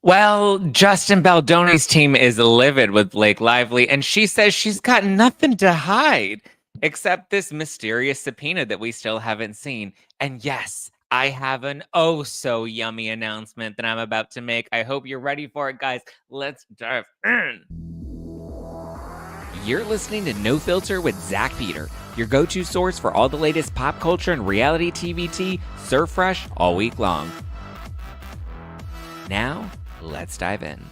Well, Justin Baldoni's team is livid with Blake Lively, and she says she's got nothing to hide except this mysterious subpoena that we still haven't seen. And yes, I have an oh so yummy announcement that I'm about to make. I hope you're ready for it, guys. Let's dive in. You're listening to No Filter with Zack Peter, your go-to source for all the latest pop culture and reality TV tea, served fresh all week long. Now, let's dive in.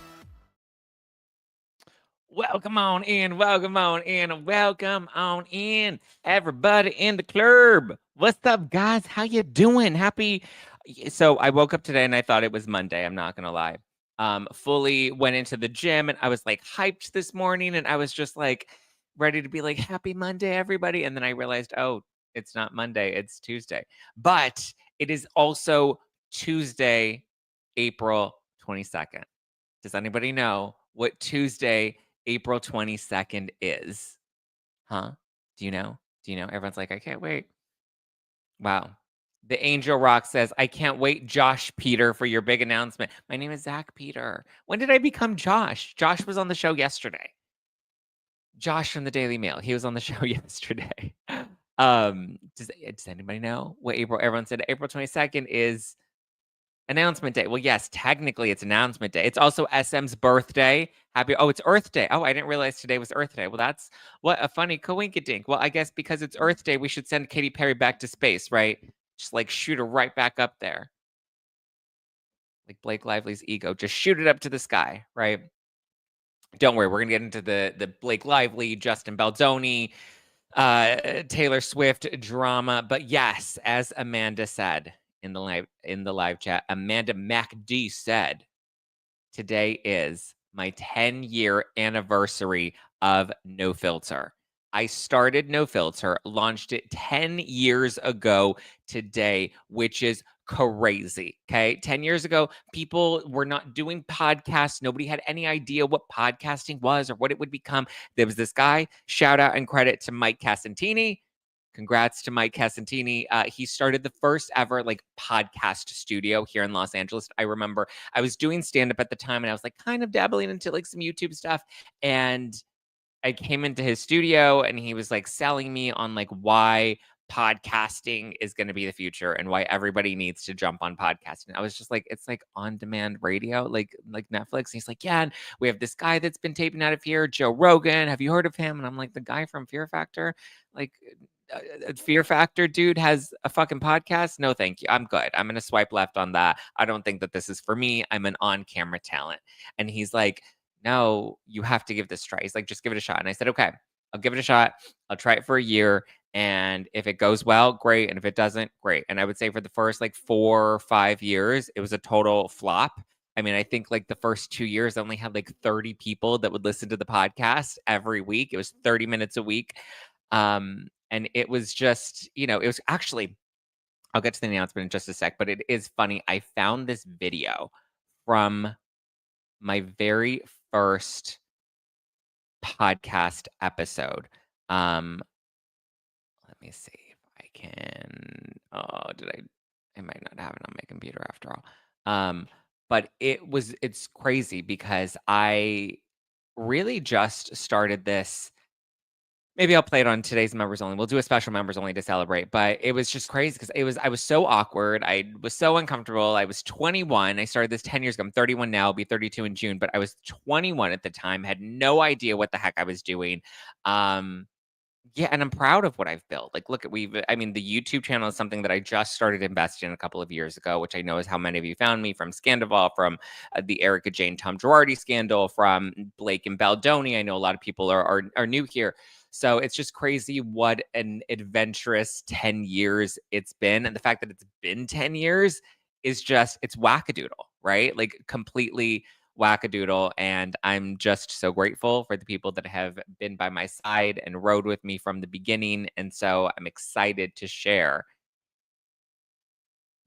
Welcome on in, welcome on in, welcome on in, everybody in the club. What's up, guys? How you doing? So I woke up today and I thought it was Monday. I'm not gonna lie. Fully went into the gym and I was like hyped this morning and I was just like ready to be like, happy Monday, everybody. And then I realized, oh, it's not Monday, it's Tuesday. But it is also Tuesday, April 22nd. Does anybody know what Tuesday, April 22nd is? Huh? Do you know? Do you know? Everyone's like, I can't wait. Wow. The Angel Rock says, I can't wait, Josh Peter, for your big announcement. My name is Zack Peter. When did I become Josh? Josh was on the show yesterday. Josh from the Daily Mail. He was on the show yesterday. Does anybody know what April? Everyone said April 22nd is announcement day. Well, yes, technically it's announcement day. It's also SM's birthday. It's Earth Day. Oh, I didn't realize today was Earth Day. Well, that's what a funny coinkydink. Well, I guess because it's Earth Day, we should send Katy Perry back to space, right? Just like shoot her right back up there. Like Blake Lively's ego. Just shoot it up to the sky, right? Don't worry, we're gonna get into the Blake Lively, Justin Baldoni, Taylor Swift drama. But yes, as Amanda said in the live chat, Amanda MacD said, today is my 10-year anniversary of No Filter. I started No Filter, launched it 10 years ago today, which is crazy. Okay. 10 years ago, people were not doing podcasts. Nobody had any idea what podcasting was or what it would become. There was this guy, shout out and credit to Mike Casantini. Congrats to Mike Casantini. He started the first ever like podcast studio here in Los Angeles. I remember I was doing stand up at the time and I was like kind of dabbling into like some YouTube stuff. And I came into his studio and he was like selling me on like why podcasting is going to be the future and why everybody needs to jump on podcasting. I was just like, it's like on demand radio, like Netflix. And he's like, yeah, and we have this guy that's been taping out of here, Joe Rogan. Have you heard of him? And I'm like, the guy from Fear Factor, like Fear Factor dude has a fucking podcast. No, thank you. I'm good. I'm gonna swipe left on that. I don't think that this is for me. I'm an on-camera talent. And he's like, no, you have to give this a try. He's like, just give it a shot. And I said, okay, I'll give it a shot. I'll try it for a year. And if it goes well, great. And if it doesn't, great. And I would say for the first like 4 or 5 years, it was a total flop. I mean, I think like the first 2 years, I only had like 30 people that would listen to the podcast every week. It was 30 minutes a week. And it was just, it was actually, I'll get to the announcement in just a sec, but it is funny. I found this video from my very first podcast episode. Let me see if I can. Oh, I might not have it on my computer after all. But it's crazy because I really just started this. Maybe I'll play it on today's members only. We'll do a special members only to celebrate. But it was just crazy because I was so awkward. I was so uncomfortable. I was 21. I started this 10 years ago. I'm 31 now. I'll be 32 in June. But I was 21 at the time. Had no idea what the heck I was doing. Yeah, and I'm proud of what I've built. Like, look at the YouTube channel is something that I just started investing in a couple of years ago, which I know is how many of you found me from Scandival, from the Erica Jane Tom Girardi scandal, from Blake and Baldoni. I know a lot of people are new here. So it's just crazy what an adventurous 10 years it's been. And the fact that it's been 10 years is just, it's wackadoodle, right? Like completely wackadoodle. And I'm just so grateful for the people that have been by my side and rode with me from the beginning. And so I'm excited to share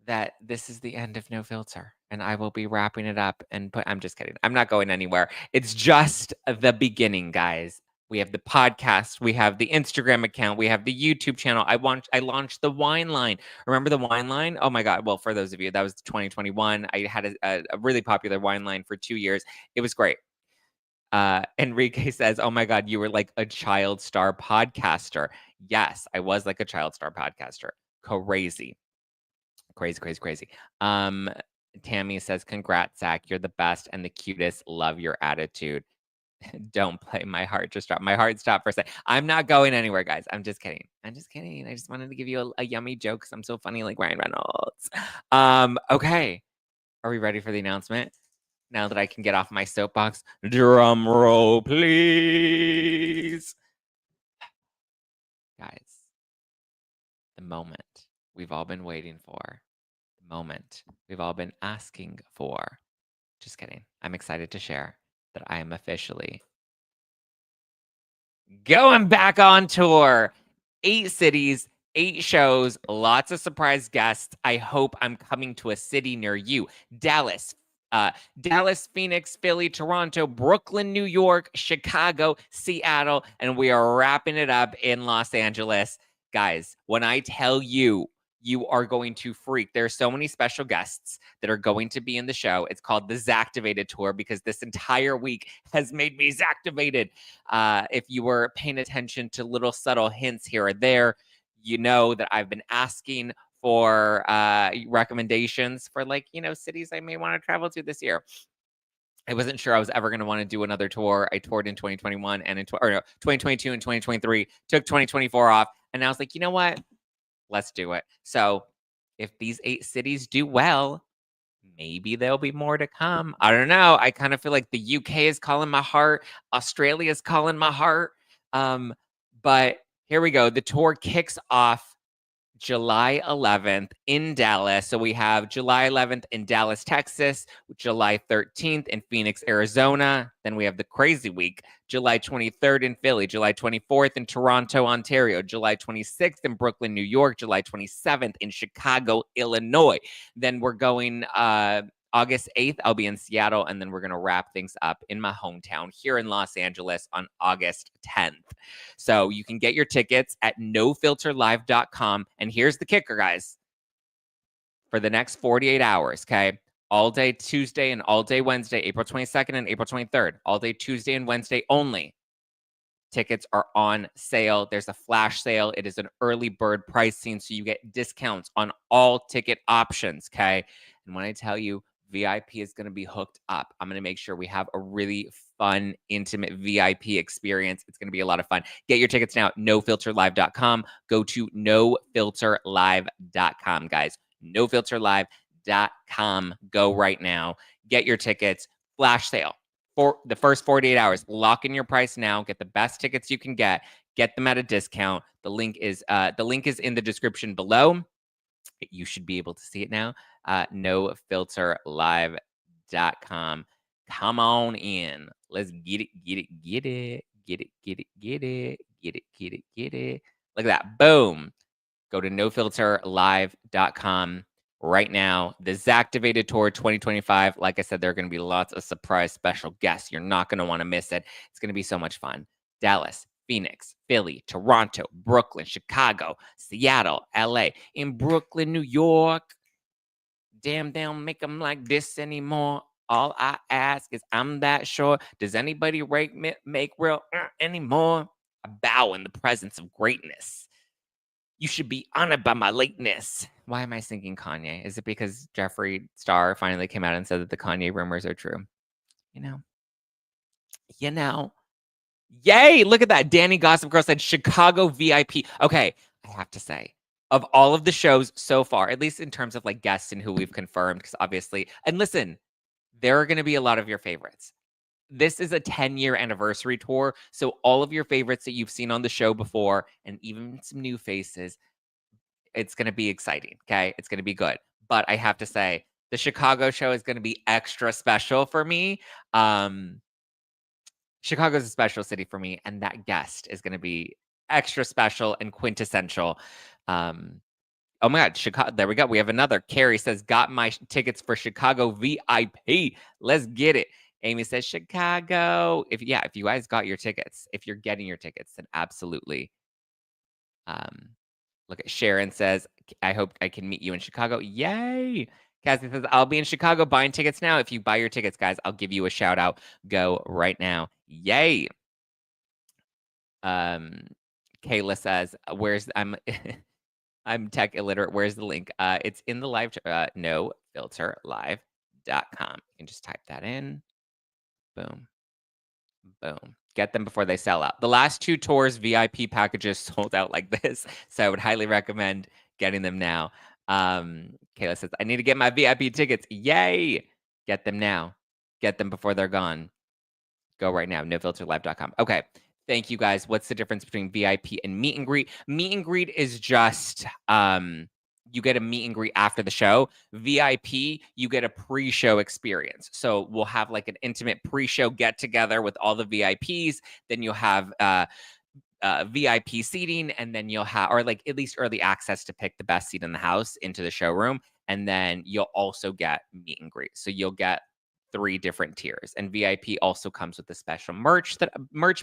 that this is the end of No Filter. And I will be wrapping it up I'm just kidding. I'm not going anywhere. It's just the beginning, guys. We have the podcast. We have the Instagram account. We have the YouTube channel. I launched the wine line. Remember the wine line? Oh my God. Well, for those of you, that was 2021. I had a really popular wine line for 2 years. It was great. Enrique says, "Oh my God, you were like a child star podcaster." Yes, I was like a child star podcaster. Crazy. Crazy, crazy, crazy. Tammy says, "Congrats, Zach. You're the best and the cutest. Love your attitude." Don't play. My heart just dropped. My heart stopped for a second. I'm not going anywhere, guys. I'm just kidding. I'm just kidding. I just wanted to give you a yummy joke because I'm so funny like Ryan Reynolds. Okay. Are we ready for the announcement? Now that I can get off my soapbox. Drum roll, please. Guys, the moment we've all been waiting for. The moment we've all been asking for. Just kidding. I'm excited to share that I am officially going back on tour. 8 cities, 8 shows, lots of surprise guests. I hope I'm coming to a city near you. Dallas, Phoenix, Philly, Toronto, Brooklyn, New York, Chicago, Seattle, and we are wrapping it up in Los Angeles. Guys, when I tell you, you are going to freak. There are so many special guests that are going to be in the show. It's called the Zacktivated Tour because this entire week has made me Zacktivated. If you were paying attention to little subtle hints here or there, you know that I've been asking for recommendations for cities I may want to travel to this year. I wasn't sure I was ever going to want to do another tour. I toured in 2021 and 2022 and 2023, took 2024 off. And I was like, you know what? Let's do it. So if these 8 cities do well, maybe there'll be more to come. I don't know. I kind of feel like the UK is calling my heart. Australia is calling my heart. But here we go. The tour kicks off July 11th in Dallas. So we have July 11th in Dallas, Texas, July 13th in Phoenix, Arizona. Then we have the crazy week, July 23rd in Philly, July 24th in Toronto, Ontario, July 26th in Brooklyn, New York, July 27th in Chicago, Illinois. Then we're going August 8th, I'll be in Seattle, and then we're going to wrap things up in my hometown here in Los Angeles on August 10th. So you can get your tickets at nofilterlive.com. And here's the kicker, guys. For the next 48 hours, okay? All day Tuesday and all day Wednesday, April 22nd and April 23rd. All day Tuesday and Wednesday only. Tickets are on sale. There's a flash sale. It is an early bird pricing, so you get discounts on all ticket options, okay? And when I tell you, VIP is going to be hooked up. I'm going to make sure we have a really fun, intimate VIP experience. It's going to be a lot of fun. Get your tickets now at nofilterlive.com. Go to nofilterlive.com, guys. Nofilterlive.com. Go right now. Get your tickets. Flash sale for the first 48 hours. Lock in your price now. Get the best tickets you can get. Get them at a discount. The link is in the description below. You should be able to see it now. Nofilterlive.com. Come on in. Let's get it. Look at that. Boom. Go to nofilterlive.com right now. The Zacktivated Tour 2025. Like I said, there are going to be lots of surprise special guests. You're not going to want to miss it. It's going to be so much fun. Dallas, Phoenix, Philly, Toronto, Brooklyn, Chicago, Seattle, LA, in Brooklyn, New York. Damn, they don't make them like this anymore. All I ask is, I'm that sure. Does anybody make real anymore? I bow in the presence of greatness. You should be honored by my lateness. Why am I singing Kanye? Is it because Jeffree Star finally came out and said that the Kanye rumors are true? You know. Yay, look at that. Danny Gossip Girl said Chicago VIP. Okay, I have to say, of all of the shows so far, at least in terms of like guests and who we've confirmed, because obviously, and listen, there are going to be a lot of your favorites. This is a 10-year anniversary tour, so all of your favorites that you've seen on the show before, and even some new faces, it's going to be exciting, okay? It's going to be good. But I have to say, the Chicago show is going to be extra special for me. Chicago's a special city for me, and that guest is going to be extra special and quintessential. Oh my God, Chicago. There we go. We have another. Carrie says, got my tickets for Chicago VIP. Let's get it. Amy says Chicago. If you guys got your tickets, if you're getting your tickets, then absolutely. Look at Sharon says, I hope I can meet you in Chicago. Yay. Cassie says, I'll be in Chicago buying tickets now. If you buy your tickets, guys, I'll give you a shout out. Go right now. Yay. Kayla says, I'm tech illiterate. Where's the link? It's in the live, nofilterlive.com. You can just type that in. Boom. Boom. Get them before they sell out. The last 2 tours VIP packages sold out like this, so I would highly recommend getting them now. Kayla says, I need to get my VIP tickets. Yay! Get them now. Get them before they're gone. Go right now, nofilterlive.com. Okay. Thank you, guys. What's the difference between VIP and meet and greet? Meet and greet is just you get a meet and greet after the show. VIP, you get a pre-show experience. So we'll have like an intimate pre-show get together with all the VIPs. Then you'll have VIP seating, and then you'll have, or like at least early access to pick the best seat in the house into the showroom. And then you'll also get meet and greet. So you'll get 3 different tiers, and VIP also comes with a special merch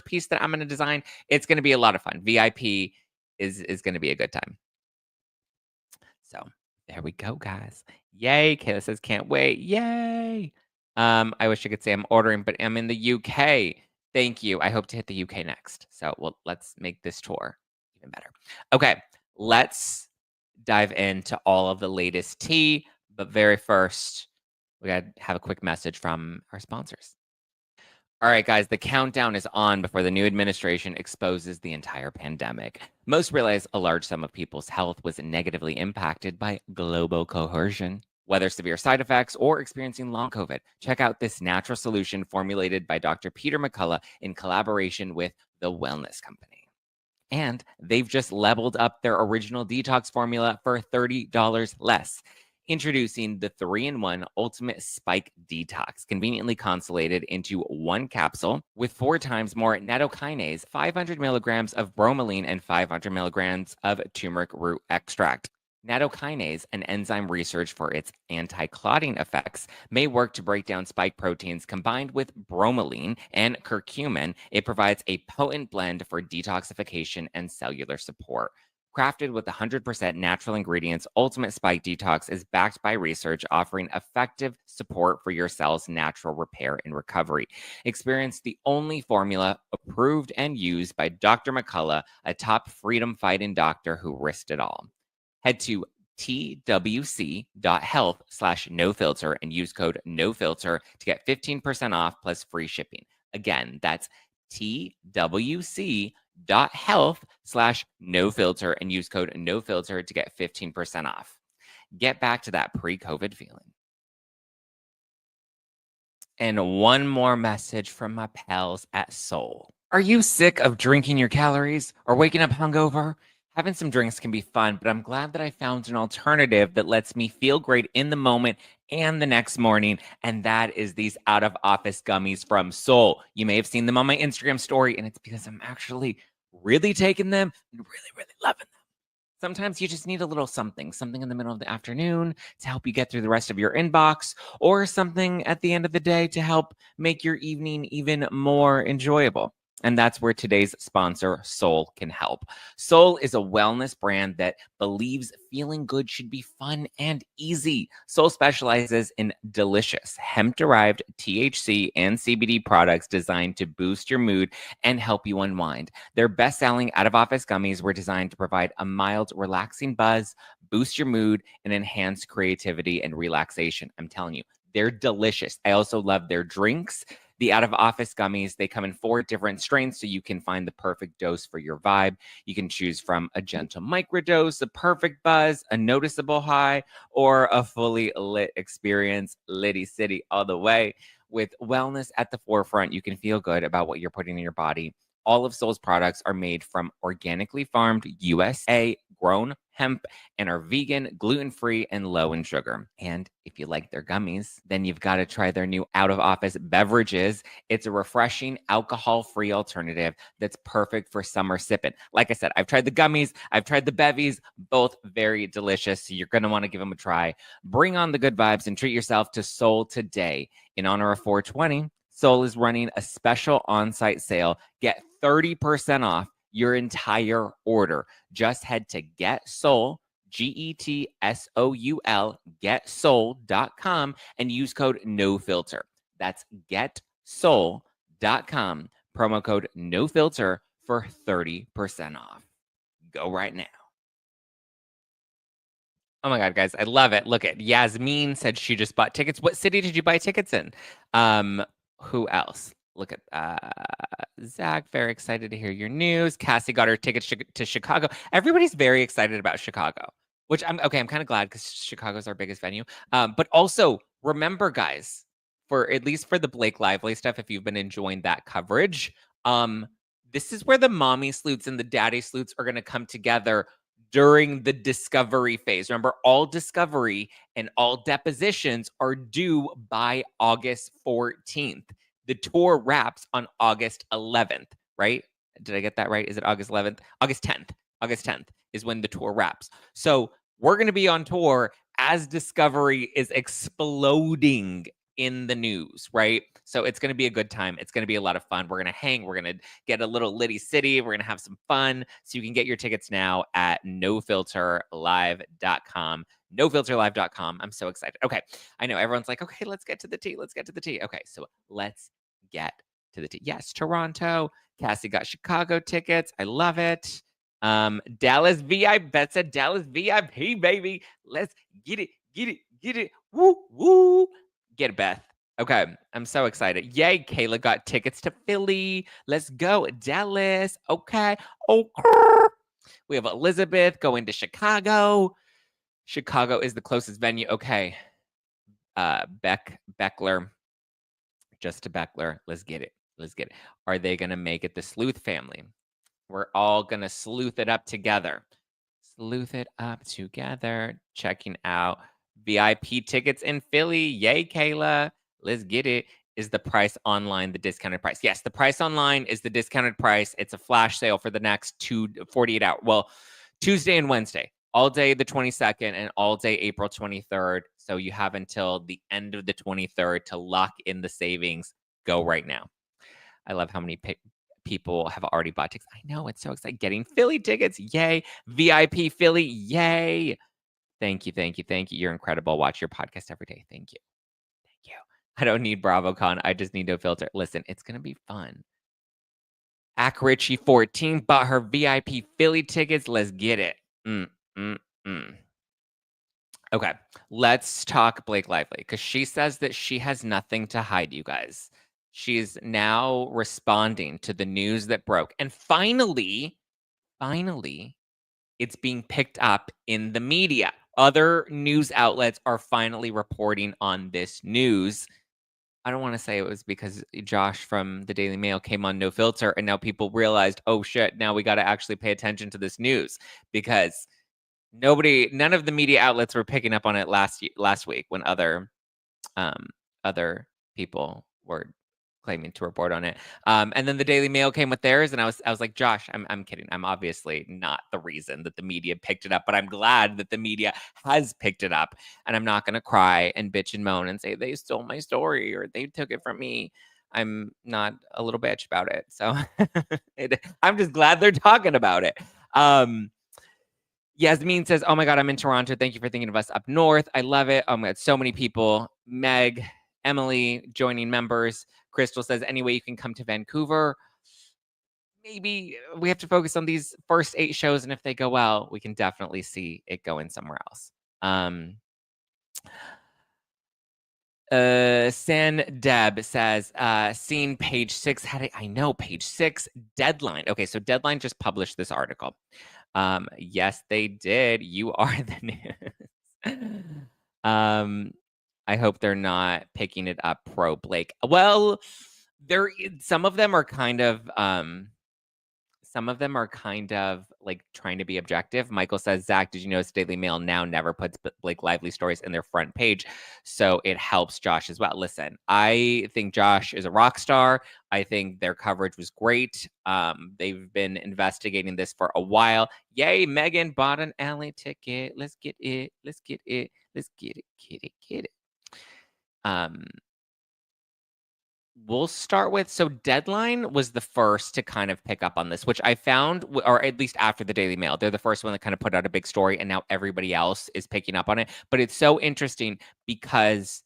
piece that I'm going to design. It's going to be a lot of fun. VIP is going to be a good time. So there we go, guys. Yay. Kayla says, can't wait. Yay. I wish I could say I'm ordering, but I'm in the UK. Thank you. I hope to hit the UK next. So let's make this tour even better. Okay, let's dive into all of the latest tea. But very first, we got to have a quick message from our sponsors. All right, guys, the countdown is on before the new administration exposes the entire pandemic. Most realize a large sum of people's health was negatively impacted by global coercion. Whether severe side effects or experiencing long COVID, check out this natural solution formulated by Dr. Peter McCullough in collaboration with The Wellness Company. And they've just leveled up their original detox formula for $30 less. Introducing the 3-in-1 Ultimate Spike Detox, conveniently constellated into 1 capsule with 4 times more nattokinase, 500 milligrams of bromelain, and 500 milligrams of turmeric root extract. Nattokinase, an enzyme researched for its anti-clotting effects, may work to break down spike proteins. Combined with bromelain and curcumin, it provides a potent blend for detoxification and cellular support. Crafted with 100% natural ingredients, Ultimate Spike Detox is backed by research offering effective support for your cell's natural repair and recovery. Experience the only formula approved and used by Dr. McCullough, a top freedom-fighting doctor who risked it all. Head to twc.health/nofilter and use code NOFILTER to get 15% off plus free shipping. Again, that's twc.health/nofilter and use code NOFILTER to get 15% off. Get back to that pre-COVID feeling. And one more message from my pals at Soul. Are you sick of drinking your calories or waking up hungover? Having some drinks can be fun, but I'm glad that I found an alternative that lets me feel great in the moment and the next morning, and that is these out-of-office gummies from Soul. You may have seen them on my Instagram story, and it's because I'm actually really taking them and really, really loving them. Sometimes you just need a little something in the middle of the afternoon to help you get through the rest of your inbox, or something at the end of the day to help make your evening even more enjoyable. And that's where today's sponsor, Soul, can help. Soul is a wellness brand that believes feeling good should be fun and easy. Soul specializes in delicious hemp-derived THC and CBD products designed to boost your mood and help you unwind. Their best-selling out-of-office gummies were designed to provide a mild, relaxing buzz, boost your mood, and enhance creativity and relaxation. I'm telling you, they're delicious. I also love their drinks. The out-of-office gummies, they come in 4 different strains, so you can find the perfect dose for your vibe. You can choose from a gentle microdose, a perfect buzz, a noticeable high, or a fully lit experience. Litty City all the way. With wellness at the forefront, you can feel good about what you're putting in your body. All of Soul's products are made from organically farmed USA grown hemp and are vegan, gluten-free, and low in sugar. And if you like their gummies, then you've got to try their new out-of-office beverages. It's a refreshing, alcohol-free alternative that's perfect for summer sipping. Like I said, I've tried the gummies, I've tried the bevies, both very delicious. So you're going to want to give them a try. Bring on the good vibes and treat yourself to Soul today. In honor of 420, Soul is running a special on-site sale. Get 30% off your entire order. Just head to GetSoul, GetSoul, getsoul.com and use code NOFILTER. That's getsoul.com, promo code NOFILTER for 30% off. Go right now. Oh my God, guys, I love it. Look at Yasmin said she just bought tickets. What city did you buy tickets in? Who else? Look at Zack, very excited to hear your news. Cassie got her tickets to Chicago. Everybody's very excited about Chicago, which I'm kind of glad because Chicago's our biggest venue. But also remember, guys, for at least for the Blake Lively stuff, if you've been enjoying that coverage, this is where the mommy sleuths and the daddy sleuths are going to come together during the discovery phase. Remember, all discovery and all depositions are due by August 14th. The tour wraps on August 11th, right? Did I get that right? Is it August 11th? August 10th. August 10th is when the tour wraps. So we're going to be on tour as discovery is exploding in the news, right? So it's going to be a good time. It's going to be a lot of fun. We're going to hang. We're going to get a little Liddy City. We're going to have some fun. So you can get your tickets now at nofilterlive.com. Nofilterlive.com. I'm so excited. Okay. I know everyone's like, okay, let's get to the tea. Let's get to the tea. Okay. So let's get to the tea. Yes, Toronto. Cassie got Chicago tickets. I love it. Dallas VIP. Beth said Dallas VIP, baby. Let's get it. Get it. Get it. Woo, woo. Get it, Beth. Okay, I'm so excited. Yay, Kayla got tickets to Philly. Let's go, Dallas. Okay. We have Elizabeth going to Chicago. Chicago is the closest venue. Okay. Beckler. Just to Beckler. Let's get it. Let's get it. Are they going to make it the Sleuth family? We're all going to sleuth it up together. Sleuth it up together. Checking out VIP tickets in Philly. Yay, Kayla. Let's get it. Is the price online the discounted price? Yes, the price online is the discounted price. It's a flash sale for the next 48 hours. Well, Tuesday and Wednesday, all day the 22nd and all day April 23rd. So you have until the end of the 23rd to lock in the savings. Go right now. I love how many people have already bought tickets. I know, it's so exciting. Getting Philly tickets. Yay. VIP Philly. Yay. Thank you. Thank you. Thank you. You're incredible. Watch your podcast every day. Thank you. Thank you. I don't need BravoCon. I just need No Filter. Listen, it's going to be fun. Richie 14 bought her VIP Philly tickets. Let's get it. Okay, let's talk Blake Lively because she says that she has nothing to hide, you guys. She's now responding to the news that broke. And finally, it's being picked up in the media. Other news outlets are finally reporting on this news. I don't want to say it was because Josh from the Daily Mail came on No Filter and now people realized, oh shit, now we got to actually pay attention to this news because none of the media outlets were picking up on it last week when other people were claiming to report on it. And then the Daily Mail came with theirs, and I was like, Josh, I'm kidding. I'm obviously not the reason that the media picked it up, but I'm glad that the media has picked it up. And I'm not going to cry and bitch and moan and say they stole my story or they took it from me. I'm not a little bitch about it. So I'm just glad they're talking about it. Yasmin says, oh my God, I'm in Toronto. Thank you for thinking of us up north. I love it. Oh my God, so many people. Meg, Emily joining members. Crystal says, anyway, you can come to Vancouver. Maybe we have to focus on these first 8 shows, and if they go well, we can definitely see it going somewhere else. San Deb says, seen page 6. I know, page 6, Deadline. Okay, so Deadline just published this article. Yes, they did. You are the news. I hope they're not picking it up pro Blake. Well, some of them are kind of like trying to be objective. Michael says, Zach, did you notice Daily Mail now never puts Blake Lively stories in their front page? So it helps Josh as well. Listen, I think Josh is a rock star. I think their coverage was great. They've been investigating this for a while. Yay, Megan bought an LA ticket. Let's get it. Let's get it. Let's get it. Get it. Get it. we'll start with, so Deadline was the first to kind of pick up on this, which I found, or at least after the Daily Mail, they're the first one that kind of put out a big story, and now everybody else is picking up on it. But it's so interesting because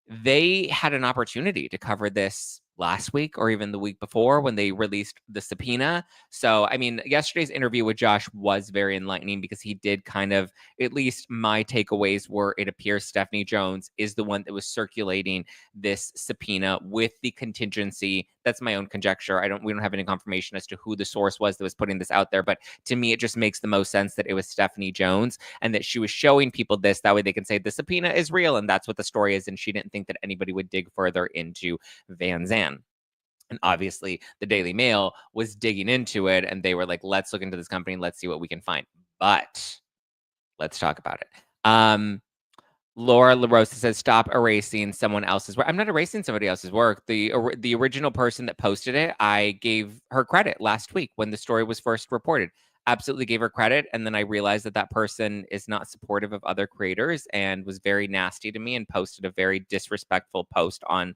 they had an opportunity to cover this last week or even the week before when they released the subpoena. So, I mean, yesterday's interview with Josh was very enlightening because he did kind of, at least my takeaways were, it appears Stephanie Jones is the one that was circulating this subpoena with the contingency. That's my own conjecture. We don't have any confirmation as to who the source was that was putting this out there, but to me, it just makes the most sense that it was Stephanie Jones and that she was showing people this. That way they can say the subpoena is real and that's what the story is. And she didn't think that anybody would dig further into Vanzan. And obviously, the Daily Mail was digging into it and they were like, let's look into this company. Let's see what we can find. But let's talk about it. Laura LaRosa says, stop erasing someone else's work. I'm not erasing somebody else's work. The original person that posted it, I gave her credit last week when the story was first reported. Absolutely gave her credit. And then I realized that that person is not supportive of other creators and was very nasty to me and posted a very disrespectful post on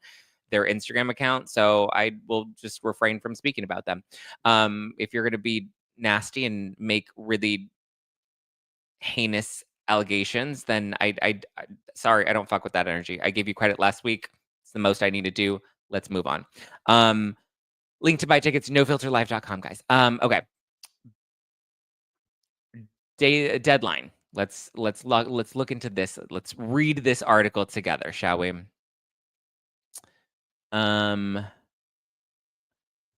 their Instagram account. So I will just refrain from speaking about them. If you're going to be nasty and make really heinous allegations, then I sorry, I don't fuck with that energy. I gave you credit last week. It's the most I need to do. Let's move on. Link to buy tickets, nofilterlive.com, guys. Okay. Deadline. Let's look into this. Let's read this article together, shall we?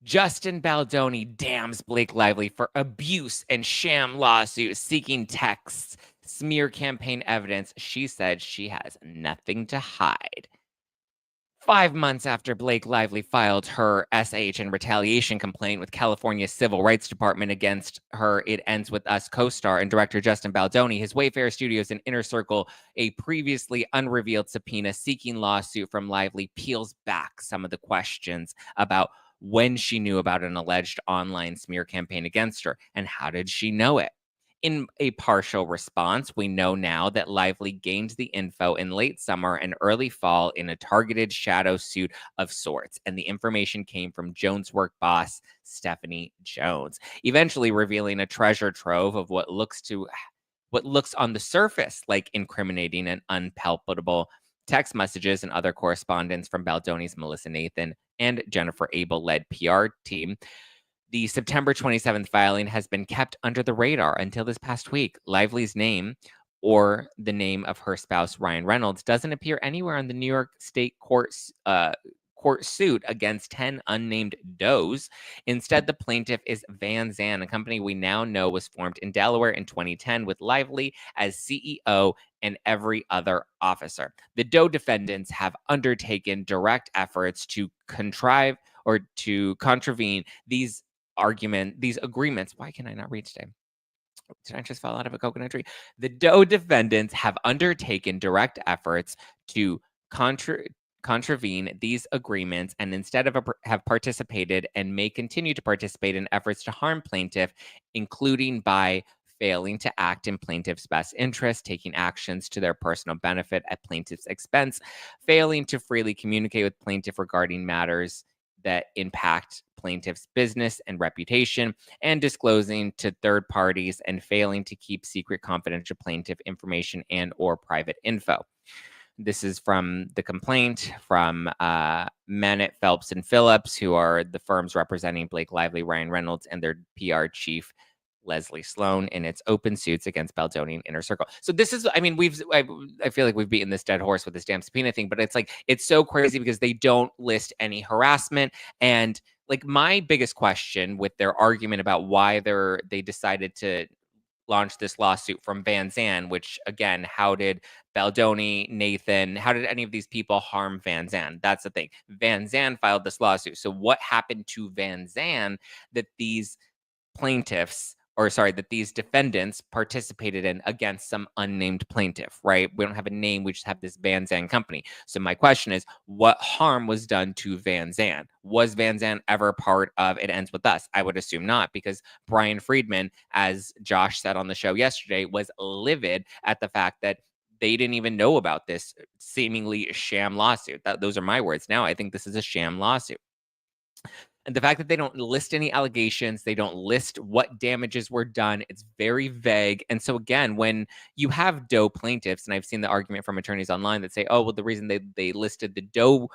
Justin Baldoni damns Blake Lively for abuse and sham lawsuit seeking texts, smear campaign evidence. She said she has nothing to hide. 5 months after Blake Lively filed her SH and retaliation complaint with California's Civil Rights Department against her It Ends With Us co-star and director Justin Baldoni, his Wayfair Studios and Inner Circle, a previously unrevealed subpoena seeking lawsuit from Lively, peels back some of the questions about when she knew about an alleged online smear campaign against her and how did she know it. In a partial response, we know now that Lively gained the info in late summer and early fall in a targeted shadow suit of sorts, and the information came from Jones' work boss, Stephanie Jones, eventually revealing a treasure trove of what looks on the surface like incriminating and unpalpable text messages and other correspondence from Baldoni's Melissa Nathan and Jennifer Abel-led PR team. The September 27th filing has been kept under the radar until this past week. Lively's name or the name of her spouse, Ryan Reynolds, doesn't appear anywhere on the New York State court suit against 10 unnamed does. Instead, the plaintiff is Vanzan, a company we now know was formed in Delaware in 2010 with Lively as CEO and every other officer. The Doe defendants have undertaken direct efforts to contrive or to contravene these agreements. Why can I not read today? Did I just fall out of a coconut tree? The Doe defendants have undertaken direct efforts to contravene these agreements and instead have participated and may continue to participate in efforts to harm plaintiff, including by failing to act in plaintiff's best interest, taking actions to their personal benefit at plaintiff's expense, failing to freely communicate with plaintiff regarding matters that impact plaintiff's business and reputation, and disclosing to third parties and failing to keep secret confidential plaintiff information and or private info. This is from the complaint from Manet, Phelps, and Phillips, who are the firms representing Blake Lively, Ryan Reynolds, and their PR chief, Leslie Sloan, in its open suits against Baldoni and Inner Circle. So this is, I mean, I feel like we've beaten this dead horse with this damn subpoena thing, but it's like, it's so crazy because they don't list any harassment. And like my biggest question with their argument about why they decided to launch this lawsuit from Vanzan, which again, how did Baldoni, Nathan, how did any of these people harm Vanzan? That's the thing. Vanzan filed this lawsuit. So what happened to Vanzan that these that these defendants participated in against some unnamed plaintiff, right? We don't have a name. We just have this Vanzan company. So my question is, what harm was done to Vanzan? Was Vanzan ever part of It Ends With Us? I would assume not, because Brian Friedman, as Josh said on the show yesterday, was livid at the fact that they didn't even know about this seemingly sham lawsuit. Those are my words. Now I think this is a sham lawsuit. And the fact that they don't list any allegations, they don't list what damages were done, it's very vague. And so again, when you have Doe plaintiffs, and I've seen the argument from attorneys online that say, oh, well, the reason they listed the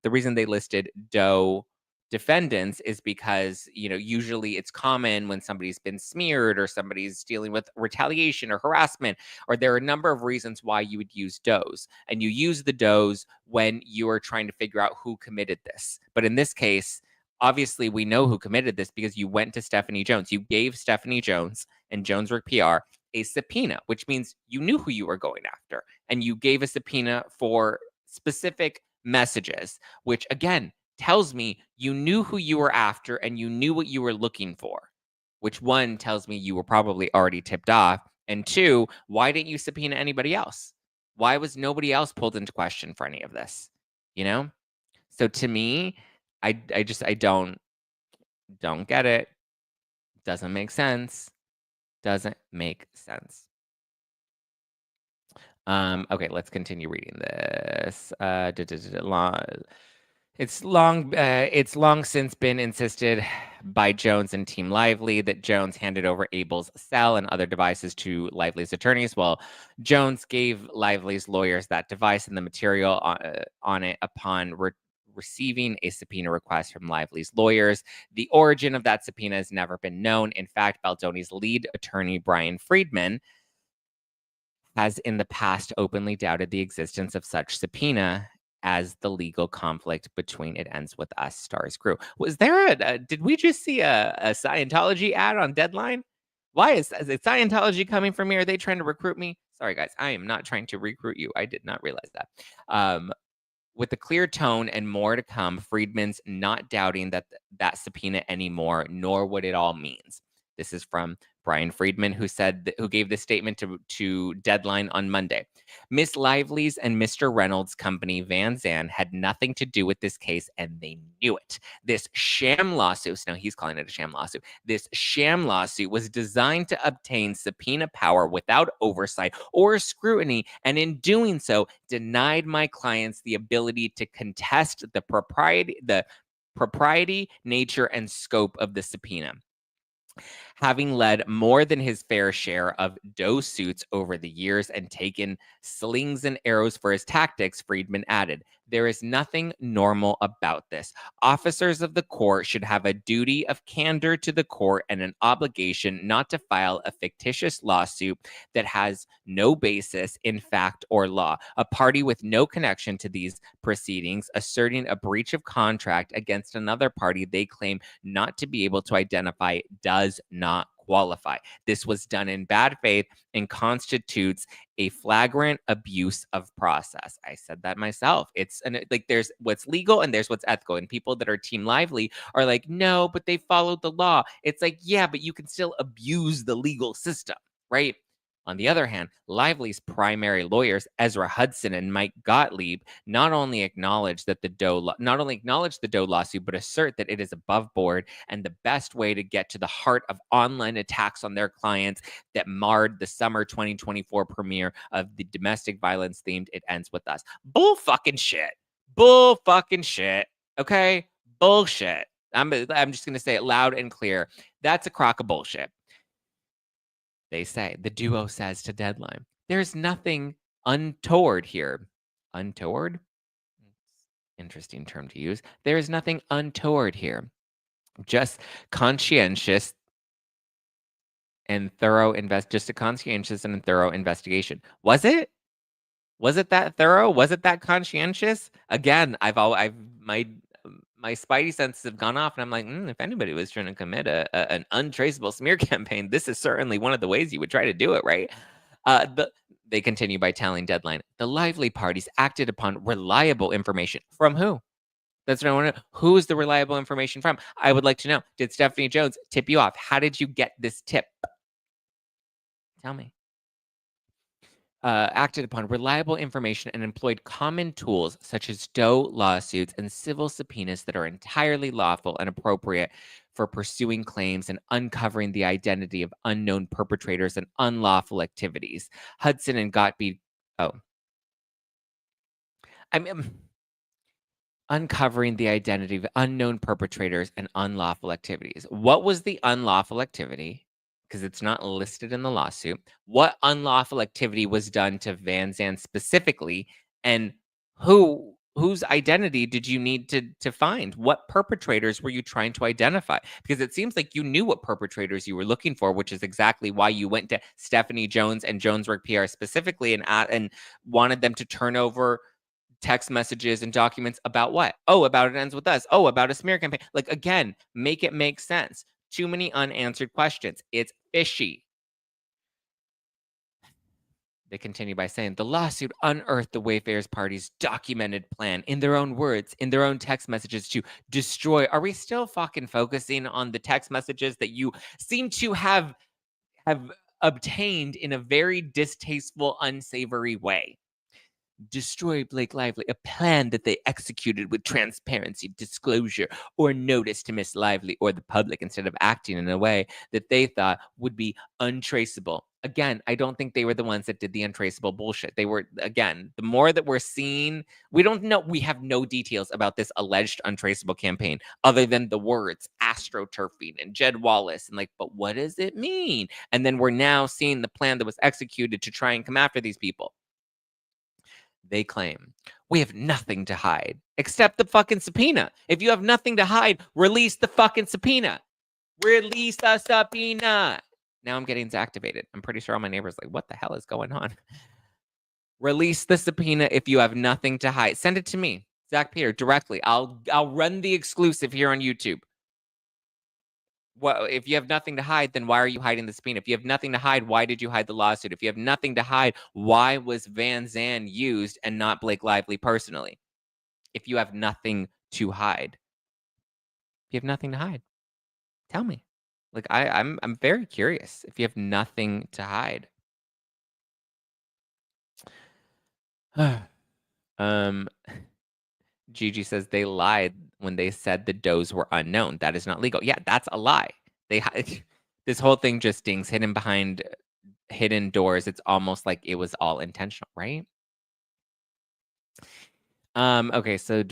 reason they listed Doe defendants is because, usually it's common when somebody's been smeared or somebody's dealing with retaliation or harassment, or there are a number of reasons why you would use Does. And you use the Does when you are trying to figure out who committed this. But in this case, obviously we know who committed this because you went to Stephanie Jones. You gave Stephanie Jones and Joneswork PR a subpoena, which means you knew who you were going after. And you gave a subpoena for specific messages, which again tells me you knew who you were after and you knew what you were looking for, which one tells me you were probably already tipped off. And two, why didn't you subpoena anybody else? Why was nobody else pulled into question for any of this? So to me, I don't get it. Doesn't make sense. Doesn't make sense. Okay, let's continue reading this. It's long since been insisted by Jones and Team Lively that Jones handed over Abel's cell and other devices to Lively's attorneys. Well, Jones gave Lively's lawyers that device and the material on it upon receiving a subpoena request from Lively's lawyers. The origin of that subpoena has never been known. In fact, Baldoni's lead attorney, Brian Friedman, has in the past openly doubted the existence of such subpoena as the legal conflict between It Ends With Us stars grew. Was there did we just see a Scientology ad on Deadline? Why is Scientology coming for me? Are they trying to recruit me? Sorry, guys, I am not trying to recruit you. I did not realize that. With a clear tone and more to come, Friedman's not doubting that subpoena anymore, nor what it all means. This is from Brian Friedman, who gave this statement to Deadline on Monday. Miss Lively's and Mr. Reynolds' company, Vanzan, had nothing to do with this case, and they knew it. This sham lawsuit, now he's calling it a sham lawsuit, this sham lawsuit was designed to obtain subpoena power without oversight or scrutiny, and in doing so, denied my clients the ability to contest the propriety, nature, and scope of the subpoena. Having led more than his fair share of Doe suits over the years and taken slings and arrows for his tactics, Friedman added, there is nothing normal about this. Officers of the court should have a duty of candor to the court and an obligation not to file a fictitious lawsuit that has no basis in fact or law. A party with no connection to these proceedings asserting a breach of contract against another party they claim not to be able to identify does not qualify. This was done in bad faith and constitutes a flagrant abuse of process. I said that myself. There's what's legal and there's what's ethical. And people that are Team Lively are like, no, but they followed the law. It's like, yeah, but you can still abuse the legal system, right? On the other hand, Lively's primary lawyers, Ezra Hudson and Mike Gottlieb, not only acknowledge the Doe lawsuit, but assert that it is above board and the best way to get to the heart of online attacks on their clients that marred the summer 2024 premiere of the domestic violence themed It Ends With Us. Bull fucking shit. Bull fucking shit. Okay? Bullshit. I'm just going to say it loud and clear. That's a crock of bullshit. They say, the duo says to Deadline, there's nothing untoward here. Untoward? Interesting term to use. There is nothing untoward here. Just conscientious and thorough investigation. Was it? Was it that thorough? Was it that conscientious? Again, my spidey senses have gone off, and I'm like, if anybody was trying to commit an untraceable smear campaign, this is certainly one of the ways you would try to do it, right? They continue by telling Deadline, the Lively parties acted upon reliable information. From who? That's what I want to know. Who is the reliable information from? I would like to know. Did Stephanie Jones tip you off? How did you get this tip? Tell me. Acted upon reliable information and employed common tools such as Doe lawsuits and civil subpoenas that are entirely lawful and appropriate for pursuing claims and uncovering the identity of unknown perpetrators and unlawful activities. Hudson and Gottlieb Oh, I'm uncovering the identity of unknown perpetrators and unlawful activities. What was the unlawful activity? Because it's not listed in the lawsuit. What unlawful activity was done to Vanzan specifically, and whose identity did you need to find? What perpetrators were you trying to identify? Because it seems like you knew what perpetrators you were looking for, which is exactly why you went to Stephanie Jones and Joneswork PR specifically and wanted them to turn over text messages and documents about what? Oh, about It Ends With Us. Oh, about a smear campaign. Like, again, make it make sense. Too many unanswered questions. It's fishy. They continue by saying the lawsuit unearthed the Wayfarers Party's documented plan in their own words, in their own text messages to destroy. Are we still fucking focusing on the text messages that you seem to have obtained in a very distasteful, unsavory way? Destroy Blake Lively, a plan that they executed with transparency, disclosure, or notice to Miss Lively or the public instead of acting in a way that they thought would be untraceable. Again, I don't think they were the ones that did the untraceable bullshit. They were, again, the more that we're seeing, we don't know, we have no details about this alleged untraceable campaign other than the words astroturfing and Jed Wallace. And like, but what does it mean? And then we're now seeing the plan that was executed to try and come after these people. They claim we have nothing to hide except the fucking subpoena. If you have nothing to hide, release the fucking subpoena. Release the subpoena. Now I'm getting activated. I'm pretty sure all my neighbors are like, what the hell is going on? Release the subpoena if you have nothing to hide. Send it to me, Zack Peter, directly. I'll run the exclusive here on YouTube. Well, if you have nothing to hide, then why are you hiding the subpoena? If you have nothing to hide, why did you hide the lawsuit? If you have nothing to hide, why was Vanzan used and not Blake Lively personally? If you have nothing to hide, if you have nothing to hide, tell me. Like I'm very curious. If you have nothing to hide, um, Gigi says they lied when they said the does were unknown. That is not legal. Yeah, that's a lie. They this whole thing just stings hidden behind hidden doors. It's almost like it was all intentional, right? Okay, so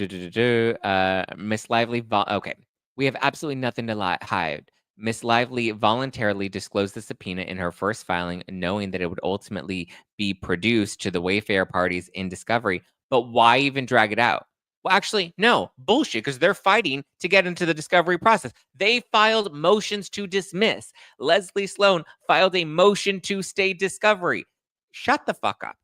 Miss Lively okay. We have absolutely nothing to hide. Miss Lively voluntarily disclosed the subpoena in her first filing, knowing that it would ultimately be produced to the Wayfair parties in discovery. But why even drag it out? Well, actually, no, bullshit, because they're fighting to get into the discovery process. They filed motions to dismiss. Leslie Sloan filed a motion to stay discovery. Shut the fuck up.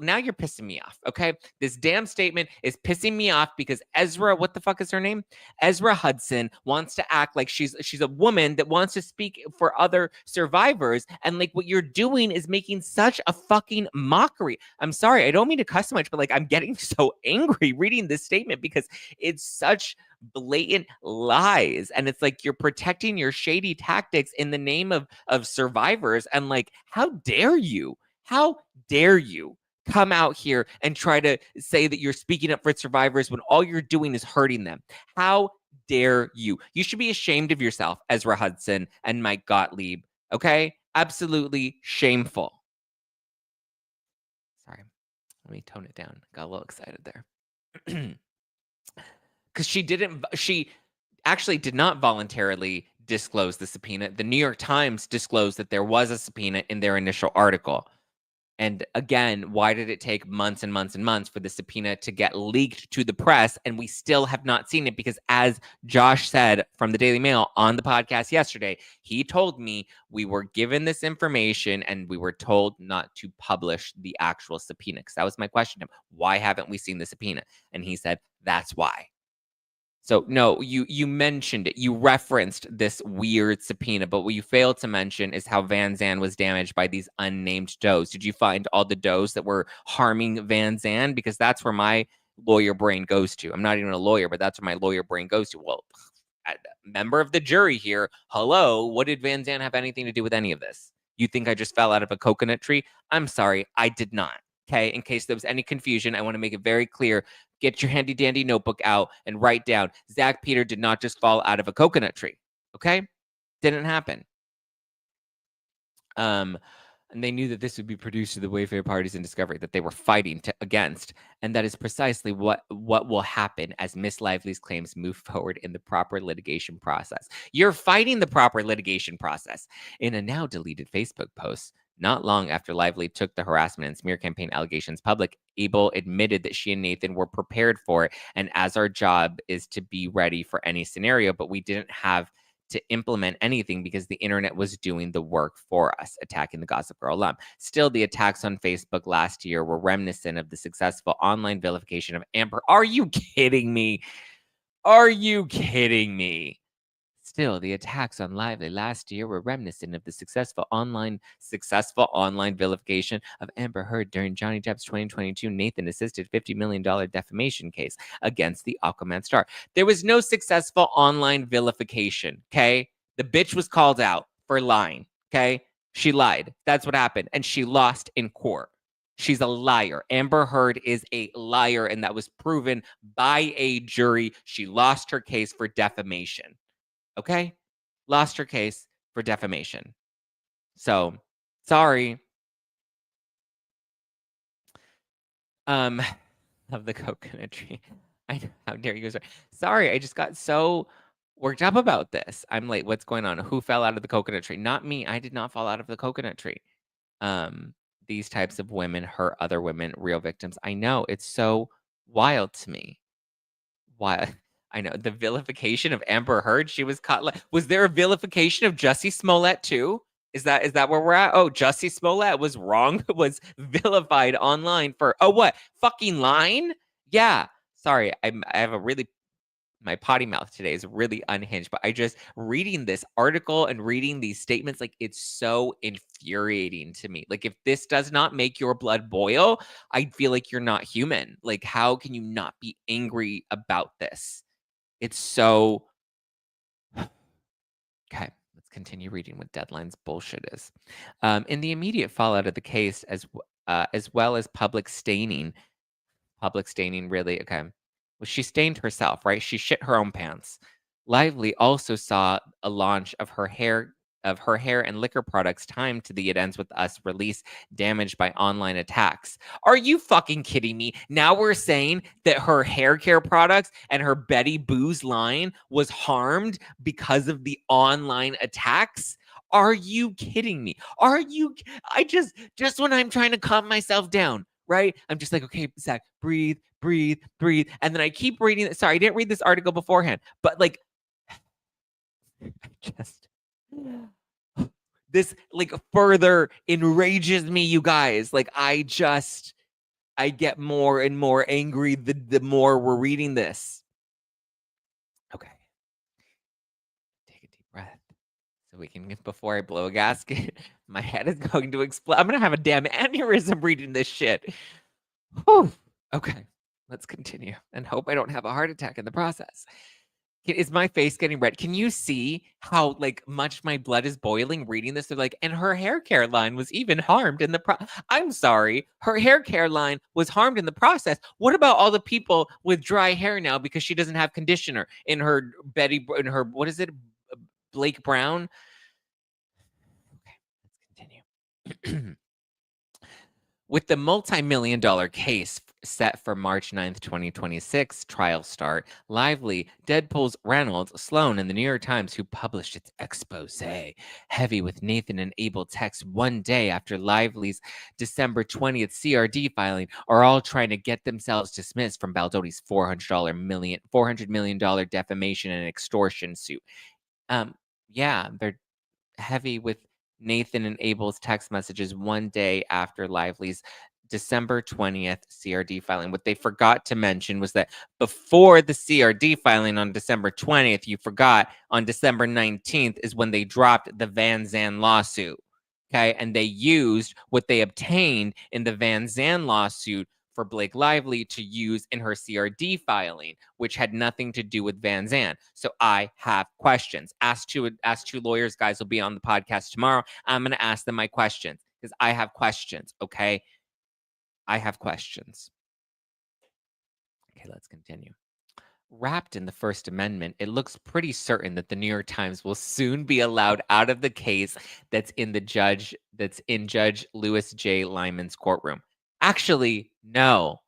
Now you're pissing me off, okay? This damn statement is pissing me off because Ezra, what the fuck is her name? Ezra Hudson wants to act like she's a woman that wants to speak for other survivors, and like what you're doing is making such a fucking mockery. I'm sorry, I don't mean to cuss so much, but like I'm getting so angry reading this statement because it's such blatant lies, and it's like you're protecting your shady tactics in the name of survivors, and like how dare you? How dare you come out here and try to say that you're speaking up for survivors when all you're doing is hurting them? How dare you? You should be ashamed of yourself, Ezra Hudson and Mike Gottlieb. Okay? Absolutely shameful. Sorry. Let me tone it down. Got a little excited there. Because she actually did not voluntarily disclose the subpoena. The New York Times disclosed that there was a subpoena in their initial article. And again, why did it take months and months and months for the subpoena to get leaked to the press? And we still have not seen it because, as Josh said from the Daily Mail on the podcast yesterday, he told me we were given this information and we were told not to publish the actual subpoena. Because that was my question to him. Why haven't we seen the subpoena? And he said, that's why. So no, you mentioned it. You referenced this weird subpoena, but what you failed to mention is how Vanzan was damaged by these unnamed does. Did you find all the does that were harming Vanzan? Because that's where my lawyer brain goes to. I'm not even a lawyer, but that's where my lawyer brain goes to. Well, a member of the jury here. Hello, what did Vanzan have anything to do with any of this? You think I just fell out of a coconut tree? I'm sorry, I did not. Okay, in case there was any confusion, I want to make it very clear. Get your handy dandy notebook out and write down Zack Peter did not just fall out of a coconut tree. Okay? Didn't happen. And they knew that this would be produced through the Wayfair parties and Discovery that they were fighting against. And that is precisely what will happen as Miss Lively's claims move forward in the proper litigation process. You're fighting the proper litigation process. In a now deleted Facebook post, not long after Lively took the harassment and smear campaign allegations public, Abel admitted that she and Nathan were prepared for it. And as our job is to be ready for any scenario, but we didn't have to implement anything because the internet was doing the work for us, attacking the Gossip Girl alum. Still, the attacks on Facebook last year were reminiscent of the successful online vilification of Amber. Are you kidding me? Are you kidding me? Still, the attacks on Lively last year were reminiscent of the successful online vilification of Amber Heard during Johnny Depp's 2022 Nathan assisted $50 million defamation case against the Aquaman star. There was no successful online vilification, okay? The bitch was called out for lying, okay? She lied. That's what happened. And she lost in court. She's a liar. Amber Heard is a liar, and that was proven by a jury. She lost her case for defamation. Okay? Lost her case for defamation. So, sorry. Of the coconut tree. How dare you? Sorry, I just got so worked up about this. I'm like, what's going on? Who fell out of the coconut tree? Not me. I did not fall out of the coconut tree. These types of women hurt other women, real victims. I know. It's so wild to me. Why? I know the vilification of Amber Heard. She was caught. Was there a vilification of Jussie Smollett too? Is that where we're at? Oh, Jussie Smollett was wrong. Was vilified online for what? Fucking lying? Yeah. Sorry, I have a really my potty mouth today is really unhinged. But I just reading this article and reading these statements, like it's so infuriating to me. Like if this does not make your blood boil, I feel like you're not human. Like how can you not be angry about this? It's so okay. Let's continue reading what Deadline's bullshit is. In the immediate fallout of the case, as well as public staining, really? Okay. Well, she stained herself, right? She shit her own pants. Lively also saw a launch of her hair and liquor products timed to the It Ends With Us release damaged by online attacks. Are you fucking kidding me? Now we're saying that her hair care products and her Betty Boo's line was harmed because of the online attacks? Are you kidding me? I just when I'm trying to calm myself down, right? I'm just like, okay, Zach, breathe, breathe, breathe. And then I keep reading. Sorry, I didn't read this article beforehand, but like, just this like further enrages me, you guys. Like, I get more and more angry the more we're reading this. Okay. Take a deep breath. So we can, before I blow a gasket, my head is going to explode. I'm going to have a damn aneurysm reading this shit. Whew. Okay, let's continue and hope I don't have a heart attack in the process. Is my face getting red? Can you see how like much my blood is boiling reading this? They're like, and her hair care line was even harmed in the I'm sorry, her hair care line was harmed in the process. What about all the people with dry hair now because she doesn't have conditioner in her what is it, Blake Brown? Okay, let's continue. With the multi-million-dollar case set for March 9th, 2026 trial start, Lively, Deadpool's Reynolds, Sloan, and the New York Times, who published its expose, heavy with Nathan and Abel text one day after Lively's December 20th CRD filing, are all trying to get themselves dismissed from Baldoni's $400 million defamation and extortion suit. Yeah, they're heavy with Nathan and Abel's text messages one day after Lively's December 20th CRD filing. What they forgot to mention was that before the CRD filing on December 20th, you forgot on December 19th is when they dropped the Vanzan lawsuit. Okay. And they used what they obtained in the Vanzan lawsuit for Blake Lively to use in her CRD filing, which had nothing to do with Vanzan. So I have questions. Ask two lawyers, guys, will be on the podcast tomorrow. I'm going to ask them my questions because I have questions. Okay. I have questions. Okay, let's continue. Wrapped in the First Amendment, it looks pretty certain that the New York Times will soon be allowed out of the case that's in Judge Louis J. Lyman's courtroom. Actually, no,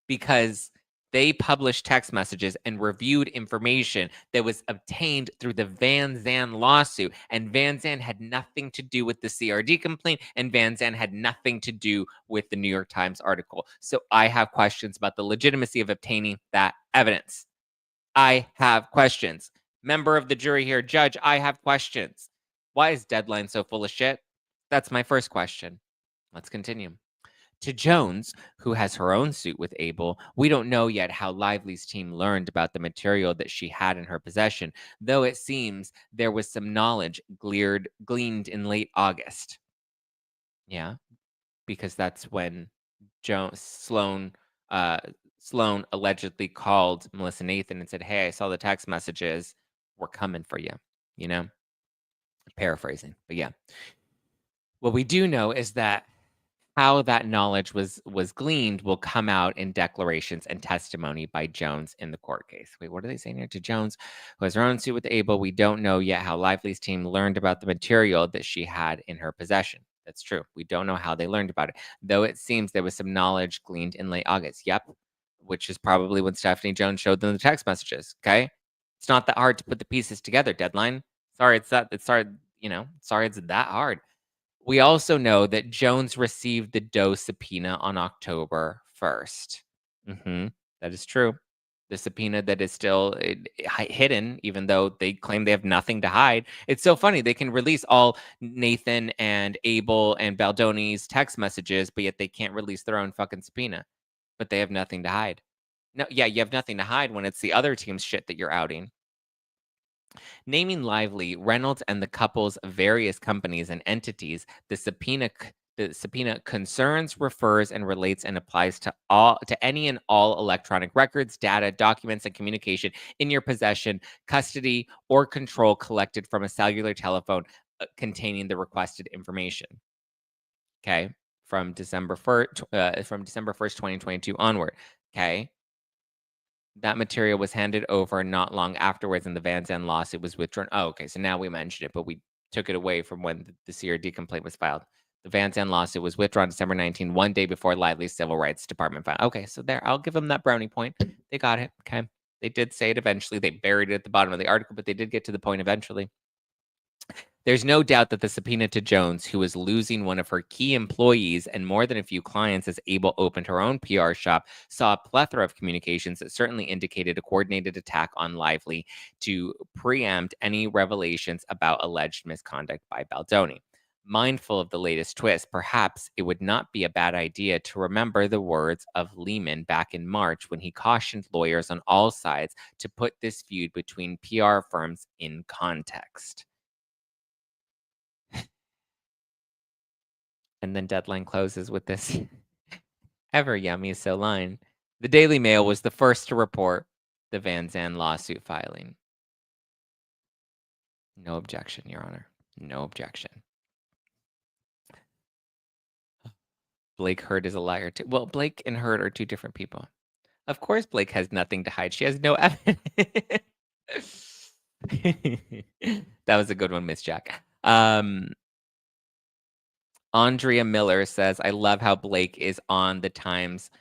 because they published text messages and reviewed information that was obtained through the Vanzan lawsuit. And Vanzan had nothing to do with the CRD complaint, and Vanzan had nothing to do with the New York Times article. So I have questions about the legitimacy of obtaining that evidence. I have questions. Member of the jury here, judge, I have questions. Why is Deadline so full of shit? That's my first question. Let's continue. To Jones, who has her own suit with Abel, we don't know yet how Lively's team learned about the material that she had in her possession, though it seems there was some knowledge gleaned in late August. Yeah, because that's when Sloan allegedly called Melissa Nathan and said, "Hey, I saw the text messages. We're coming for you." You know, paraphrasing, but yeah. What we do know is that how that knowledge was gleaned will come out in declarations and testimony by Jones in the court case. Wait, what are they saying here? To Jones, who has her own suit with Abel, we don't know yet how Lively's team learned about the material that she had in her possession. That's true. We don't know how they learned about it, though it seems there was some knowledge gleaned in late August. Yep, which is probably when Stephanie Jones showed them the text messages. Okay, it's not that hard to put the pieces together. Deadline. Sorry, it's sorry it's that hard. We also know that Jones received the Doe subpoena on October 1st. That is true. The subpoena that is still hidden, even though they claim they have nothing to hide. It's so funny. They can release all Nathan and Abel and Baldoni's text messages, but yet they can't release their own fucking subpoena. But they have nothing to hide. No, yeah, you have nothing to hide when it's the other team's shit that you're outing. Naming Lively, Reynolds, and the couple's various companies and entities, the subpoena concerns, refers, and relates and applies to any and all electronic records, data, documents, and communication in your possession, custody, or control collected from a cellular telephone containing the requested information. Okay, from December 1st, 2022 onward. Okay. That material was handed over not long afterwards, and the Vanzan lawsuit was withdrawn. Oh, okay. So now we mentioned it, but we took it away from when the CRD complaint was filed. The Vanzan lawsuit was withdrawn December 19, one day before Lively's Civil Rights Department filed. Okay, so there, I'll give them that brownie point. They got it. Okay. They did say it eventually. They buried it at the bottom of the article, but they did get to the point eventually. There's no doubt that the subpoena to Jones, who was losing one of her key employees and more than a few clients as Abel opened her own PR shop, saw a plethora of communications that certainly indicated a coordinated attack on Lively to preempt any revelations about alleged misconduct by Baldoni. Mindful of the latest twist, perhaps it would not be a bad idea to remember the words of Lehman back in March when he cautioned lawyers on all sides to put this feud between PR firms in context. And then Deadline closes with this ever yummy so line. The Daily Mail was the first to report the Vanzan lawsuit filing. No objection, Your Honor. No objection. Blake Hurd is a liar too. Well, Blake and Hurd are two different people. Of course, Blake has nothing to hide. She has no evidence. That was a good one, Miss Jack. Andrea Miller says, I love how Blake is on the Times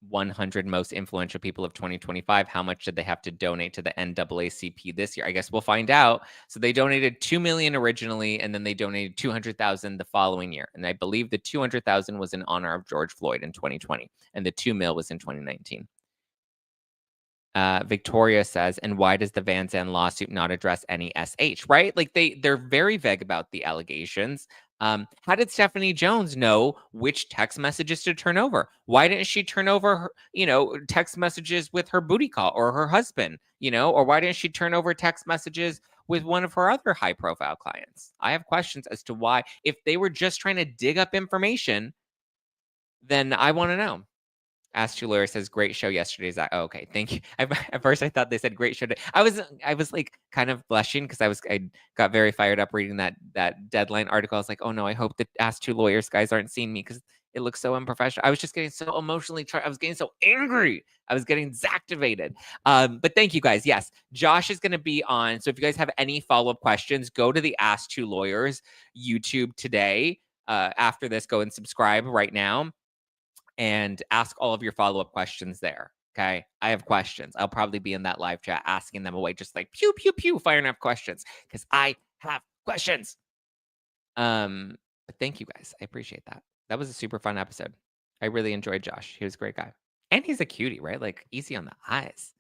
100 most influential people of 2025. How much did they have to donate to the NAACP this year? I guess we'll find out. So they donated $2 million originally, and then they donated $200,000 the following year. And I believe the $200,000 was in honor of George Floyd in 2020, and the $2 million was in 2019. Victoria says, and why does the Vanzan lawsuit not address any SH, right? Like they're very vague about the allegations. How did Stephanie Jones know which text messages to turn over? Why didn't she turn over her, text messages with her booty call or her husband, or why didn't she turn over text messages with one of her other high profile clients? I have questions as to why. If they were just trying to dig up information, then I want to know. Ask Two Lawyer says, great show yesterday, Zack. Oh, okay, thank you. At first, I thought they said great show today. I was like kind of blushing because I got very fired up reading that Deadline article. I was like, oh no, I hope the Ask Two Lawyers guys aren't seeing me because It looks so unprofessional. I was just getting so emotionally I was getting so angry. I was getting Zactivated. But thank you guys. Yes, Josh is going to be on. So if you guys have any follow-up questions, go to the Ask Two Lawyers YouTube today. After this, go and subscribe right now and ask all of your follow-up questions there. Okay. I have questions. I'll probably be in that live chat asking them away, just like pew, pew, pew, firing up questions because I have questions. But thank you guys. I appreciate that. That was a super fun episode. I really enjoyed Josh. He was a great guy. And he's a cutie, right? Like easy on the eyes.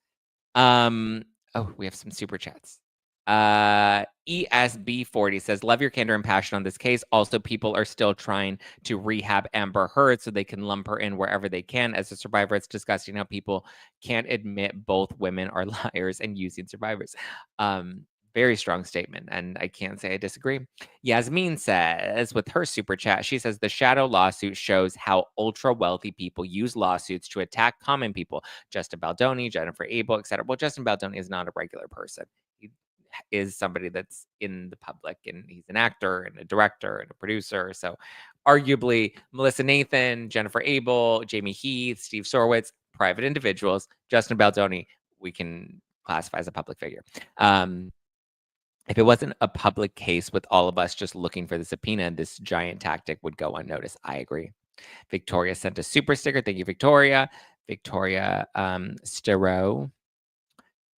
Oh, we have some super chats. ESB40 says, love your candor and passion on this case. Also, people are still trying to rehab Amber Heard so they can lump her in wherever they can. As a survivor, it's disgusting how people can't admit both women are liars and using survivors. Very strong statement, and I can't say I disagree. Yasmin says, with her super chat, she says, the shadow lawsuit shows how ultra wealthy people use lawsuits to attack common people. Justin Baldoni, Jennifer Abel, etc. Well, Justin Baldoni is not a regular person. He is somebody that's in the public, and he's an actor and a director and a producer. So arguably Melissa Nathan, Jennifer Abel, Jamie Heath, Steve Sorwitz, private individuals. Justin Baldoni, we can classify as a public figure. If it wasn't a public case with all of us just looking for the subpoena, this giant tactic would go unnoticed. I agree. Victoria sent a super sticker. Thank you, Victoria. Victoria Stero.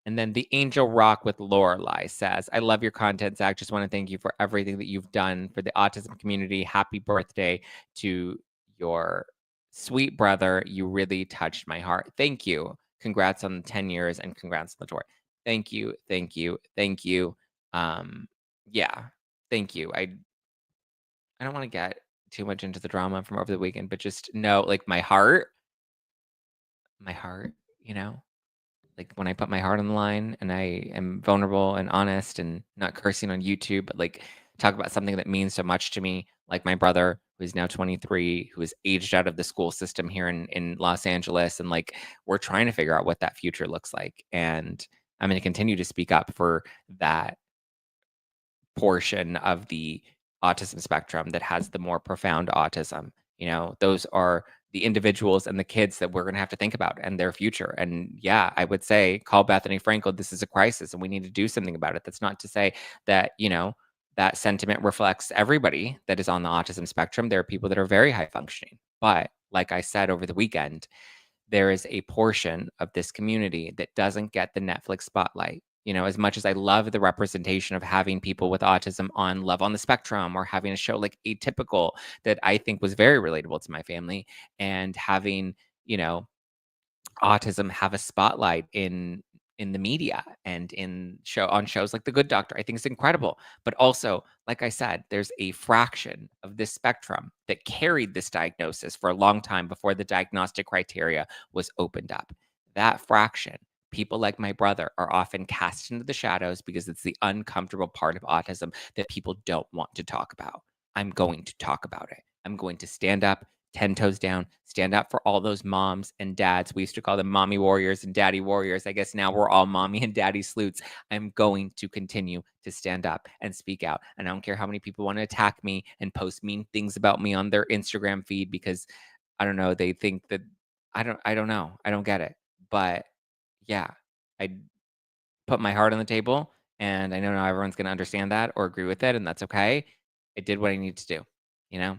And then the Angel Rock with Lorelei says, I love your content, Zach. Just want to thank you for everything that you've done for the autism community. Happy birthday to your sweet brother. You really touched my heart. Thank you. Congrats on the 10 years and congrats on the tour. Thank you. Thank you. Thank you. Yeah, thank you. I don't want to get too much into the drama from over the weekend, but just know, like, my heart, you know, like when I put my heart on the line and I am vulnerable and honest and not cursing on YouTube, but like talk about something that means so much to me, like my brother, who is now 23, who is aged out of the school system here in Los Angeles. And like, we're trying to figure out what that future looks like. And I'm going to continue to speak up for that portion of the autism spectrum that has the more profound autism. You know, those are the individuals and the kids that we're going to have to think about and their future. And yeah, I would say call Bethany Frankel. This is a crisis and we need to do something about it. That's not to say that, you know, that sentiment reflects everybody that is on the autism spectrum. There are people that are very high functioning. But like I said over the weekend, there is a portion of this community that doesn't get the Netflix spotlight. You know, as much as I love the representation of having people with autism on Love on the Spectrum or having a show like Atypical that I think was very relatable to my family, and having, you know, autism have a spotlight in the media and on shows like The Good Doctor, I think it's incredible. But also, like I said, there's a fraction of this spectrum that carried this diagnosis for a long time before the diagnostic criteria was opened up. That fraction, people like my brother, are often cast into the shadows because it's the uncomfortable part of autism that people don't want to talk about. I'm going to talk about it. I'm going to stand up 10 toes down, stand up for all those moms and dads. We used to call them mommy warriors and daddy warriors. I guess now we're all mommy and daddy sleuths. I'm going to continue to stand up and speak out. And I don't care how many people want to attack me and post mean things about me on their Instagram feed because I don't know, they think that I don't know. I don't get it. But yeah, I put my heart on the table and I know not everyone's going to understand that or agree with it, and that's okay. I did what I need to do, you know?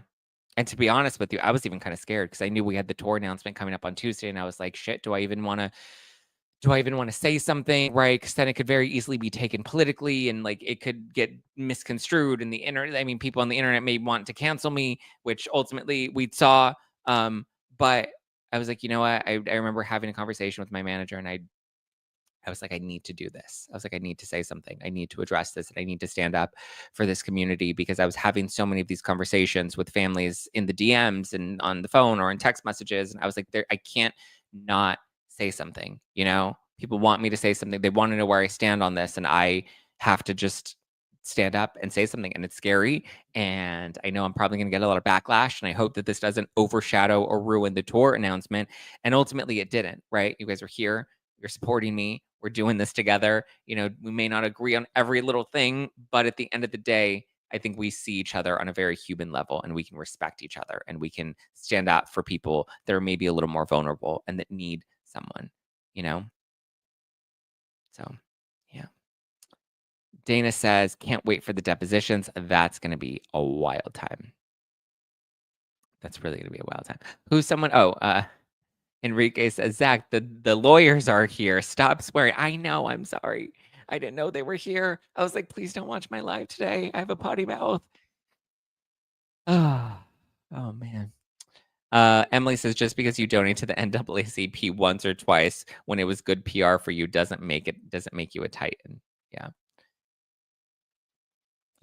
And to be honest with you, I was even kind of scared because I knew we had the tour announcement coming up on Tuesday, and I was like, "Shit, do I even want to say something, right? Because then it could very easily be taken politically, and like it could get misconstrued. And the internet, I mean, people on the internet may want to cancel me, which ultimately we saw. But I was like, you know what? I remember having a conversation with my manager, and I was like, I need to do this. I was like, I need to say something. I need to address this. And I need to stand up for this community because I was having so many of these conversations with families in the DMs and on the phone or in text messages. And I was like, I can't not say something. You know, people want me to say something. They want to know where I stand on this. And I have to just stand up and say something. And it's scary. And I know I'm probably going to get a lot of backlash. And I hope that this doesn't overshadow or ruin the tour announcement. And ultimately it didn't, right? You guys are here. You're supporting me. We're doing this together. You know, we may not agree on every little thing, but at the end of the day, I think we see each other on a very human level, and we can respect each other, and we can stand up for people that are maybe a little more vulnerable and that need someone, you know? So, yeah. Dana says, can't wait for the depositions. That's going to be a wild time. That's really going to be a wild time. Who's someone? Oh, Enrique says, Zach, the lawyers are here. Stop swearing. I know. I'm sorry. I didn't know they were here. I was like, please don't watch my live today. I have a potty mouth. Oh, oh man. Emily says, just because you donate to the NAACP once or twice when it was good PR for you doesn't make you a titan. Yeah.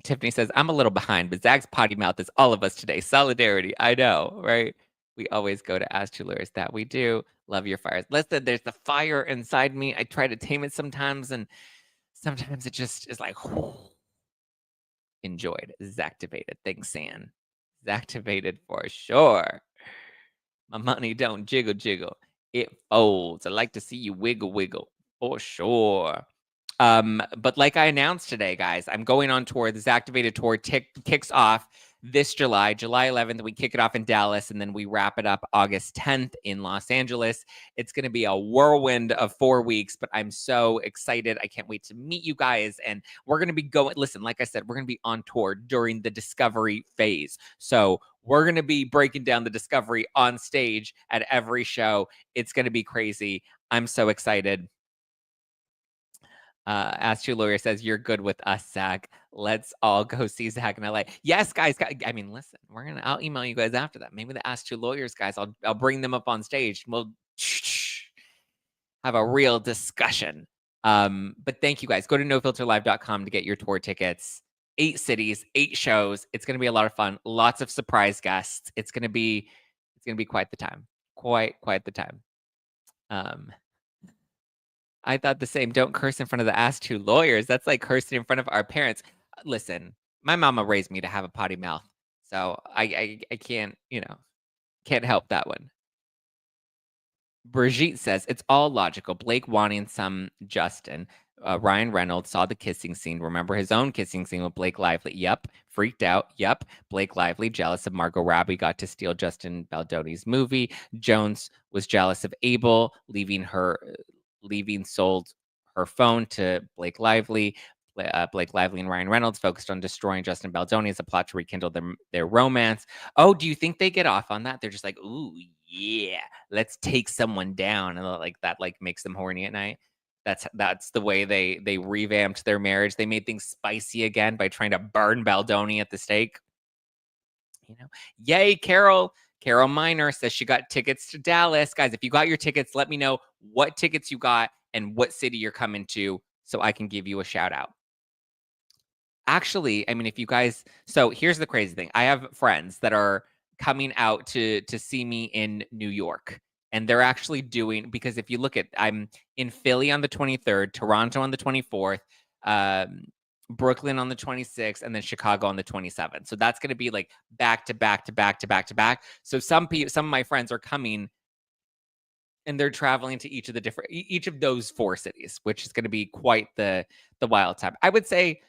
Tiffany says, I'm a little behind, but Zach's potty mouth is all of us today. Solidarity. I know, right? We always go to Ask Two Lawyers. That we do. Love your fires. Listen, there's the fire inside me. I try to tame it sometimes, and sometimes it just is like, enjoyed. Zactivated. Thanks, San. Zactivated for sure. My money don't jiggle jiggle. It folds. I like to see you wiggle wiggle for sure. But like I announced today, guys, I'm going on tour. This activated tour kicks off this July 11th. We kick it off in Dallas, and then we wrap it up August 10th in Los Angeles. It's going to be a whirlwind of 4 weeks, but I'm so excited. I can't wait to meet you guys. And we're going to be going, listen, like I said, we're going to be on tour during the discovery phase. So we're going to be breaking down the discovery on stage at every show. It's going to be crazy. I'm so excited. Ask Two Lawyer says, you're good with us, Zach. Let's all go see Zach in LA. Yes, guys. I mean, listen, I'll email you guys after that. Maybe the Ask Two Lawyers guys, I'll bring them up on stage. We'll have a real discussion. But thank you guys. Go to nofilterlive.com to get your tour tickets. 8 cities, 8 shows. It's going to be a lot of fun. Lots of surprise guests. It's going to be quite the time. Quite the time. I thought the same. Don't curse in front of the Ask Two Lawyers. That's like cursing in front of our parents. Listen, my mama raised me to have a potty mouth, so I can't, can't help that one. Brigitte says, it's all logical. Blake wanting some Justin. Ryan Reynolds saw the kissing scene. Remember his own kissing scene with Blake Lively. Yep. Freaked out. Yep. Blake Lively, jealous of Margot Robbie, got to steal Justin Baldoni's movie. Jones was jealous of Abel, leaving sold her phone to Blake Lively. Blake Lively and Ryan Reynolds focused on destroying Justin Baldoni as a plot to rekindle their romance. Oh, do you think they get off on that? They're just like, ooh, yeah, let's take someone down, and like that, like makes them horny at night. That's the way they revamped their marriage. They made things spicy again by trying to burn Baldoni at the stake. Yay, Carol. Carol Miner says she got tickets to Dallas. Guys, if you got your tickets, let me know what tickets you got and what city you're coming to so I can give you a shout out. Actually, I mean, if you guys, so here's the crazy thing. I have friends that are coming out to see me in New York. And they're actually doing, because if you look at, I'm in Philly on the 23rd, Toronto on the 24th, Brooklyn on the 26th, and then Chicago on the 27th. So that's going to be like back to back to back to back to back. So some of my friends are coming and they're traveling to each of those 4 cities, which is going to be quite the wild time. I would say,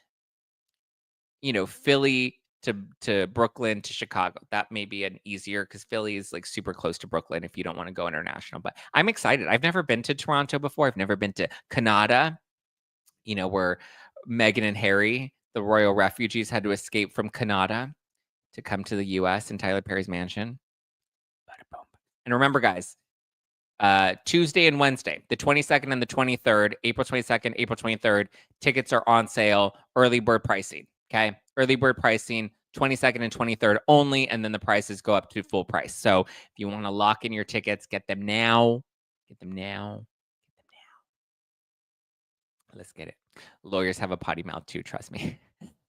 Philly to Brooklyn to Chicago. That may be an easier, because Philly is like super close to Brooklyn if you don't want to go international. But I'm excited. I've never been to Toronto before. I've never been to Canada, where Meghan and Harry, the royal refugees, had to escape from Canada to come to the US in Tyler Perry's mansion. And remember, guys, Tuesday and Wednesday, the 22nd and the 23rd, April 22nd, April 23rd, tickets are on sale, early bird pricing. Okay. Early bird pricing, 22nd and 23rd only. And then the prices go up to full price. So if you want to lock in your tickets, get them now. Get them now. Let's get it. Lawyers have a potty mouth too. Trust me.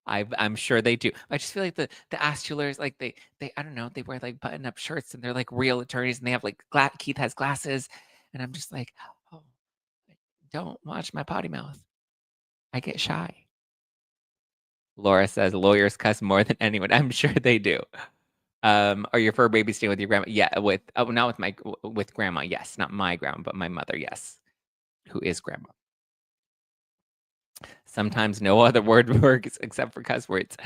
I'm sure they do. I just feel like the Ask Two Lawyers, like they I don't know, they wear like button up shirts and they're like real attorneys and they have like Keith has glasses, and I'm just like, oh, don't watch my potty mouth. I get shy. Laura says lawyers cuss more than anyone. I'm sure they do. Are your fur babies staying with your grandma? Yeah, not with grandma. Yes, not my grandma, but my mother. Yes, who is grandma. Sometimes no other word works except for cuss words.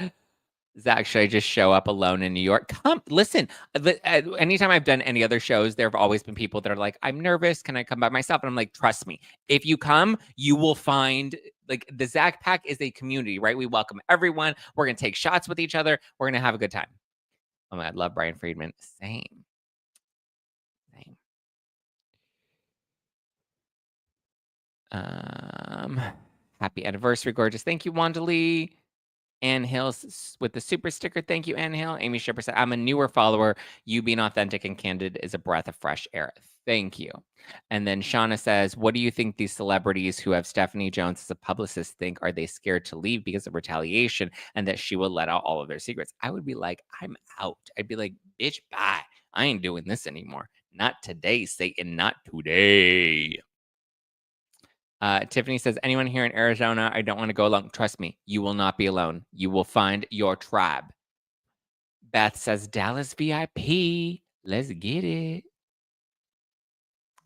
Zach, should I just show up alone in New York? Come, listen. Anytime I've done any other shows, there have always been people that are like, "I'm nervous. Can I come by myself?" And I'm like, "Trust me. If you come, you will find like the Zack Pack is a community, right? We welcome everyone. We're gonna take shots with each other. We're gonna have a good time." Oh my, I love Brian Friedman. Same, same. Um, Happy anniversary, gorgeous. Thank you, Wanda Lee. Ann Hill with the super sticker. Thank you, Ann Hill. Amy Shipper said, I'm a newer follower. You being authentic and candid is a breath of fresh air. Thank you. And then Shauna says, what do you think these celebrities who have Stephanie Jones as a publicist think? Are they scared to leave because of retaliation and that she will let out all of their secrets? I would be like, I'm out. I'd be like, bitch, bye. I ain't doing this anymore. Not today, Satan. Not today. Tiffany says, anyone here in Arizona, I don't want to go alone. Trust me, you will not be alone. You will find your tribe. Beth says, Dallas VIP. Let's get it.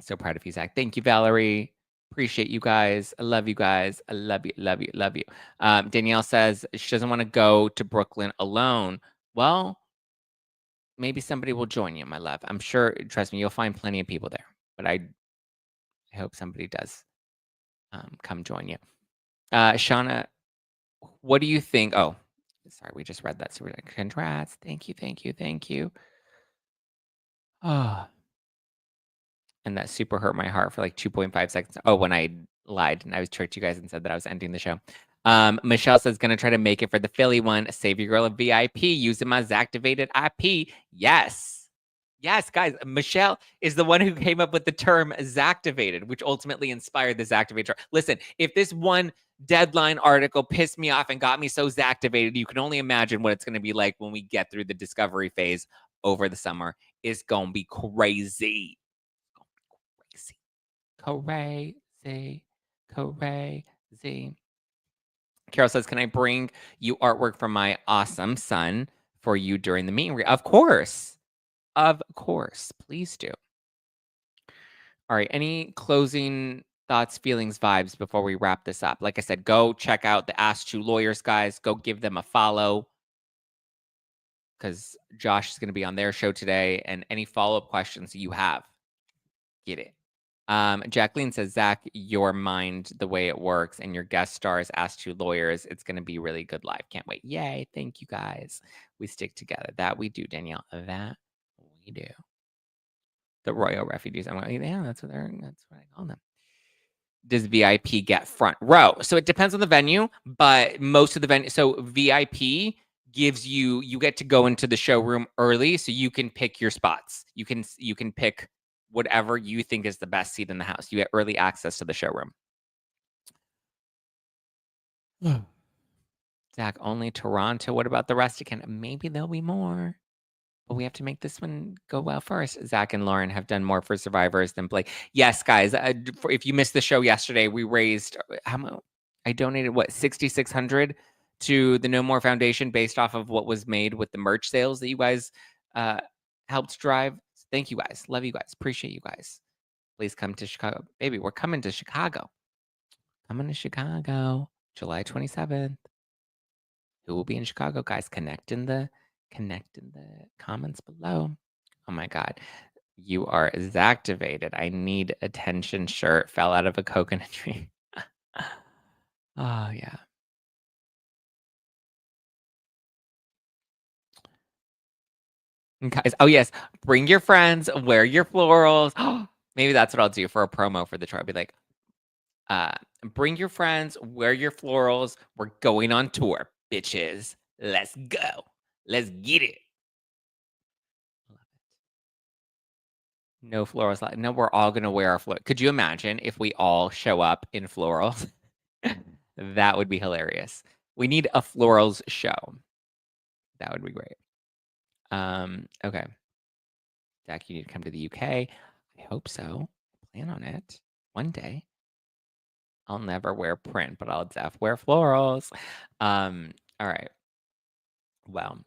So proud of you, Zach. Thank you, Valerie. Appreciate you guys. I love you guys. I love you, love you, love you. Danielle says she doesn't want to go to Brooklyn alone. Well, maybe somebody will join you, my love. I'm sure, trust me, you'll find plenty of people there. But I hope somebody does come join you. Shauna, what do you think? Oh, sorry, we just read that. So we're like, congrats. Thank you, thank you, thank you. Oh, and that super hurt my heart for like 2.5 seconds. Oh, when I lied and I was tricked you guys and said that I was ending the show. Michelle says, gonna try to make it for the Philly one. Save your girl a VIP using my Zactivated IP. Yes. Yes, guys, Michelle is the one who came up with the term Zactivated, which ultimately inspired the Zactivator. Listen, if this one deadline article pissed me off and got me so Zactivated, you can only imagine what it's going to be like when we get through the discovery phase over the summer. It's going to be crazy. Crazy. Crazy. Carol says, can I bring you artwork from my awesome son for you during the meet and greet? Of course. Of course. Please do. All right. Any closing thoughts, feelings, vibes before we wrap this up? Like I said, go check out the Ask Two Lawyers guys. Go give them a follow because Josh is going to be on their show today. And any follow-up questions you have, get it. Jacqueline says, Zach, your mind, the way it works, and your guest stars, Ask Two Lawyers, it's going to be really good live. Can't wait. Yay. Thank you guys. We stick together. That we do, Danielle. That we do. The Royal Refugees. I'm like, yeah, that's what I call them. Does VIP get front row? So it depends on the venue, but most of the venue. So VIP gives you get to go into the showroom early, so you can pick your spots. You can pick whatever you think is the best seat in the house. You get early access to the showroom. Zach, only Toronto. What about the rest of Canada? Maybe there'll be more. But we have to make this one go well first. Zach and Lauren have done more for survivors than Blake. Yes, guys. If you missed the show yesterday, we raised how much? I donated what 6,600 to the No More Foundation based off of what was made with the merch sales that you guys helped drive. Thank you guys. Love you guys. Appreciate you guys. Please come to Chicago, baby. We're coming to Chicago. Coming to Chicago, July 27th. Who will be in Chicago, guys? Connect in the comments below. Oh my God. You are Zactivated. I need attention shirt. Fell out of a coconut tree. Oh, yeah. Guys, oh yes. Bring your friends, wear your florals. Maybe that's what I'll do for a promo for the tour. I'll be like, bring your friends, wear your florals. We're going on tour, bitches. Let's go. Let's get it. No florals. No, we're all gonna wear our floral. Could you imagine if we all show up in florals? That would be hilarious. We need a florals show. That would be great. Okay. Zach, you need to come to the UK. I hope so. Plan on it. One day. I'll never wear print, but I'll def wear florals. All right. Well,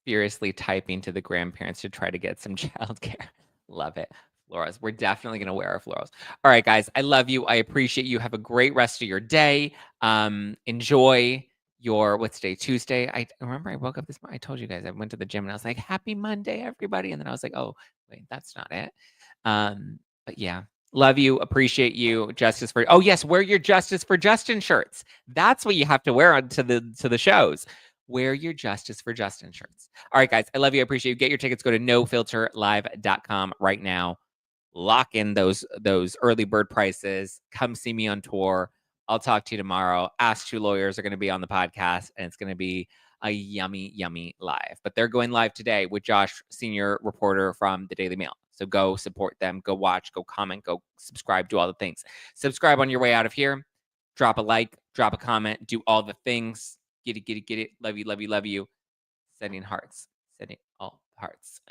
furiously typing to the grandparents to try to get some childcare. Love it. Florals. We're definitely going to wear our florals. All right, guys. I love you. I appreciate you. Have a great rest of your day. Enjoy what's today? Tuesday. I remember I woke up this morning. I told you guys I went to the gym and I was like, happy Monday, everybody. And then I was like, oh, wait, that's not it. But yeah, love you, appreciate you. Justice for, oh yes, wear your Justice for Justin shirts. That's what you have to wear on to the shows. Wear your Justice for Justin shirts. All right, guys, I love you. I appreciate you. Get your tickets. Go to nofilterlive.com right now. Lock in those early bird prices. Come see me on tour. I'll talk to you tomorrow. Ask Two Lawyers are going to be on the podcast, and it's going to be a yummy, yummy live. But they're going live today with Josh, senior reporter from the Daily Mail. So go support them. Go watch. Go comment. Go subscribe. Do all the things. Subscribe on your way out of here. Drop a like. Drop a comment. Do all the things. Get it, get it, get it. Love you, love you, love you. Sending hearts. Sending all hearts.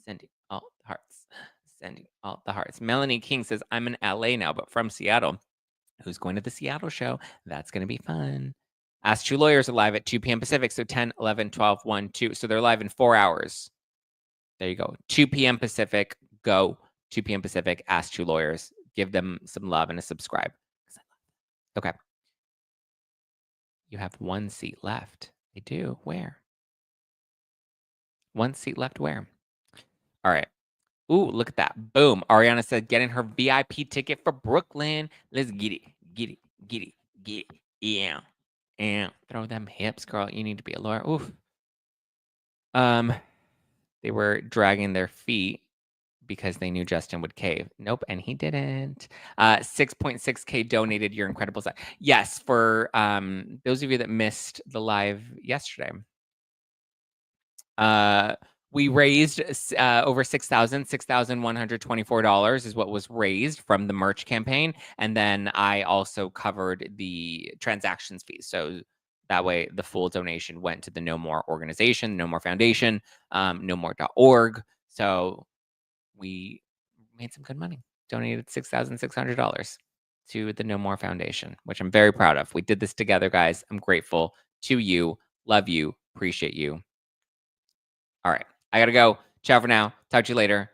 Sending all hearts. Sending all the hearts. Melanie King says, I'm in LA now, but from Seattle. Who's going to the Seattle show? That's going to be fun. Ask Two Lawyers are live at 2 p.m. Pacific. So 10, 11, 12, 1, 2. So they're live in 4 hours. There you go. 2 p.m. Pacific. Go. 2 p.m. Pacific. Ask Two Lawyers. Give them some love and a subscribe. Okay. You have one seat left. I do. Where? One seat left where? All right. Ooh, look at that. Boom. Ariana said getting her VIP ticket for Brooklyn. Let's get it. Get it. Get it. Get it. Yeah. And throw them hips, girl. You need to be a lawyer. Oof. They were dragging their feet because they knew Justin would cave. Nope, and he didn't. 6.6K donated. You're incredible. Yes, for those of you that missed the live yesterday. We raised over $6,124 is what was raised from the merch campaign. And then I also covered the transactions fees. So that way the full donation went to the No More organization, No More Foundation, nomore.org. So we made some good money. Donated $6,600 to the No More Foundation, which I'm very proud of. We did this together, guys. I'm grateful to you. Love you. Appreciate you. All right. I got to go. Ciao for now. Talk to you later.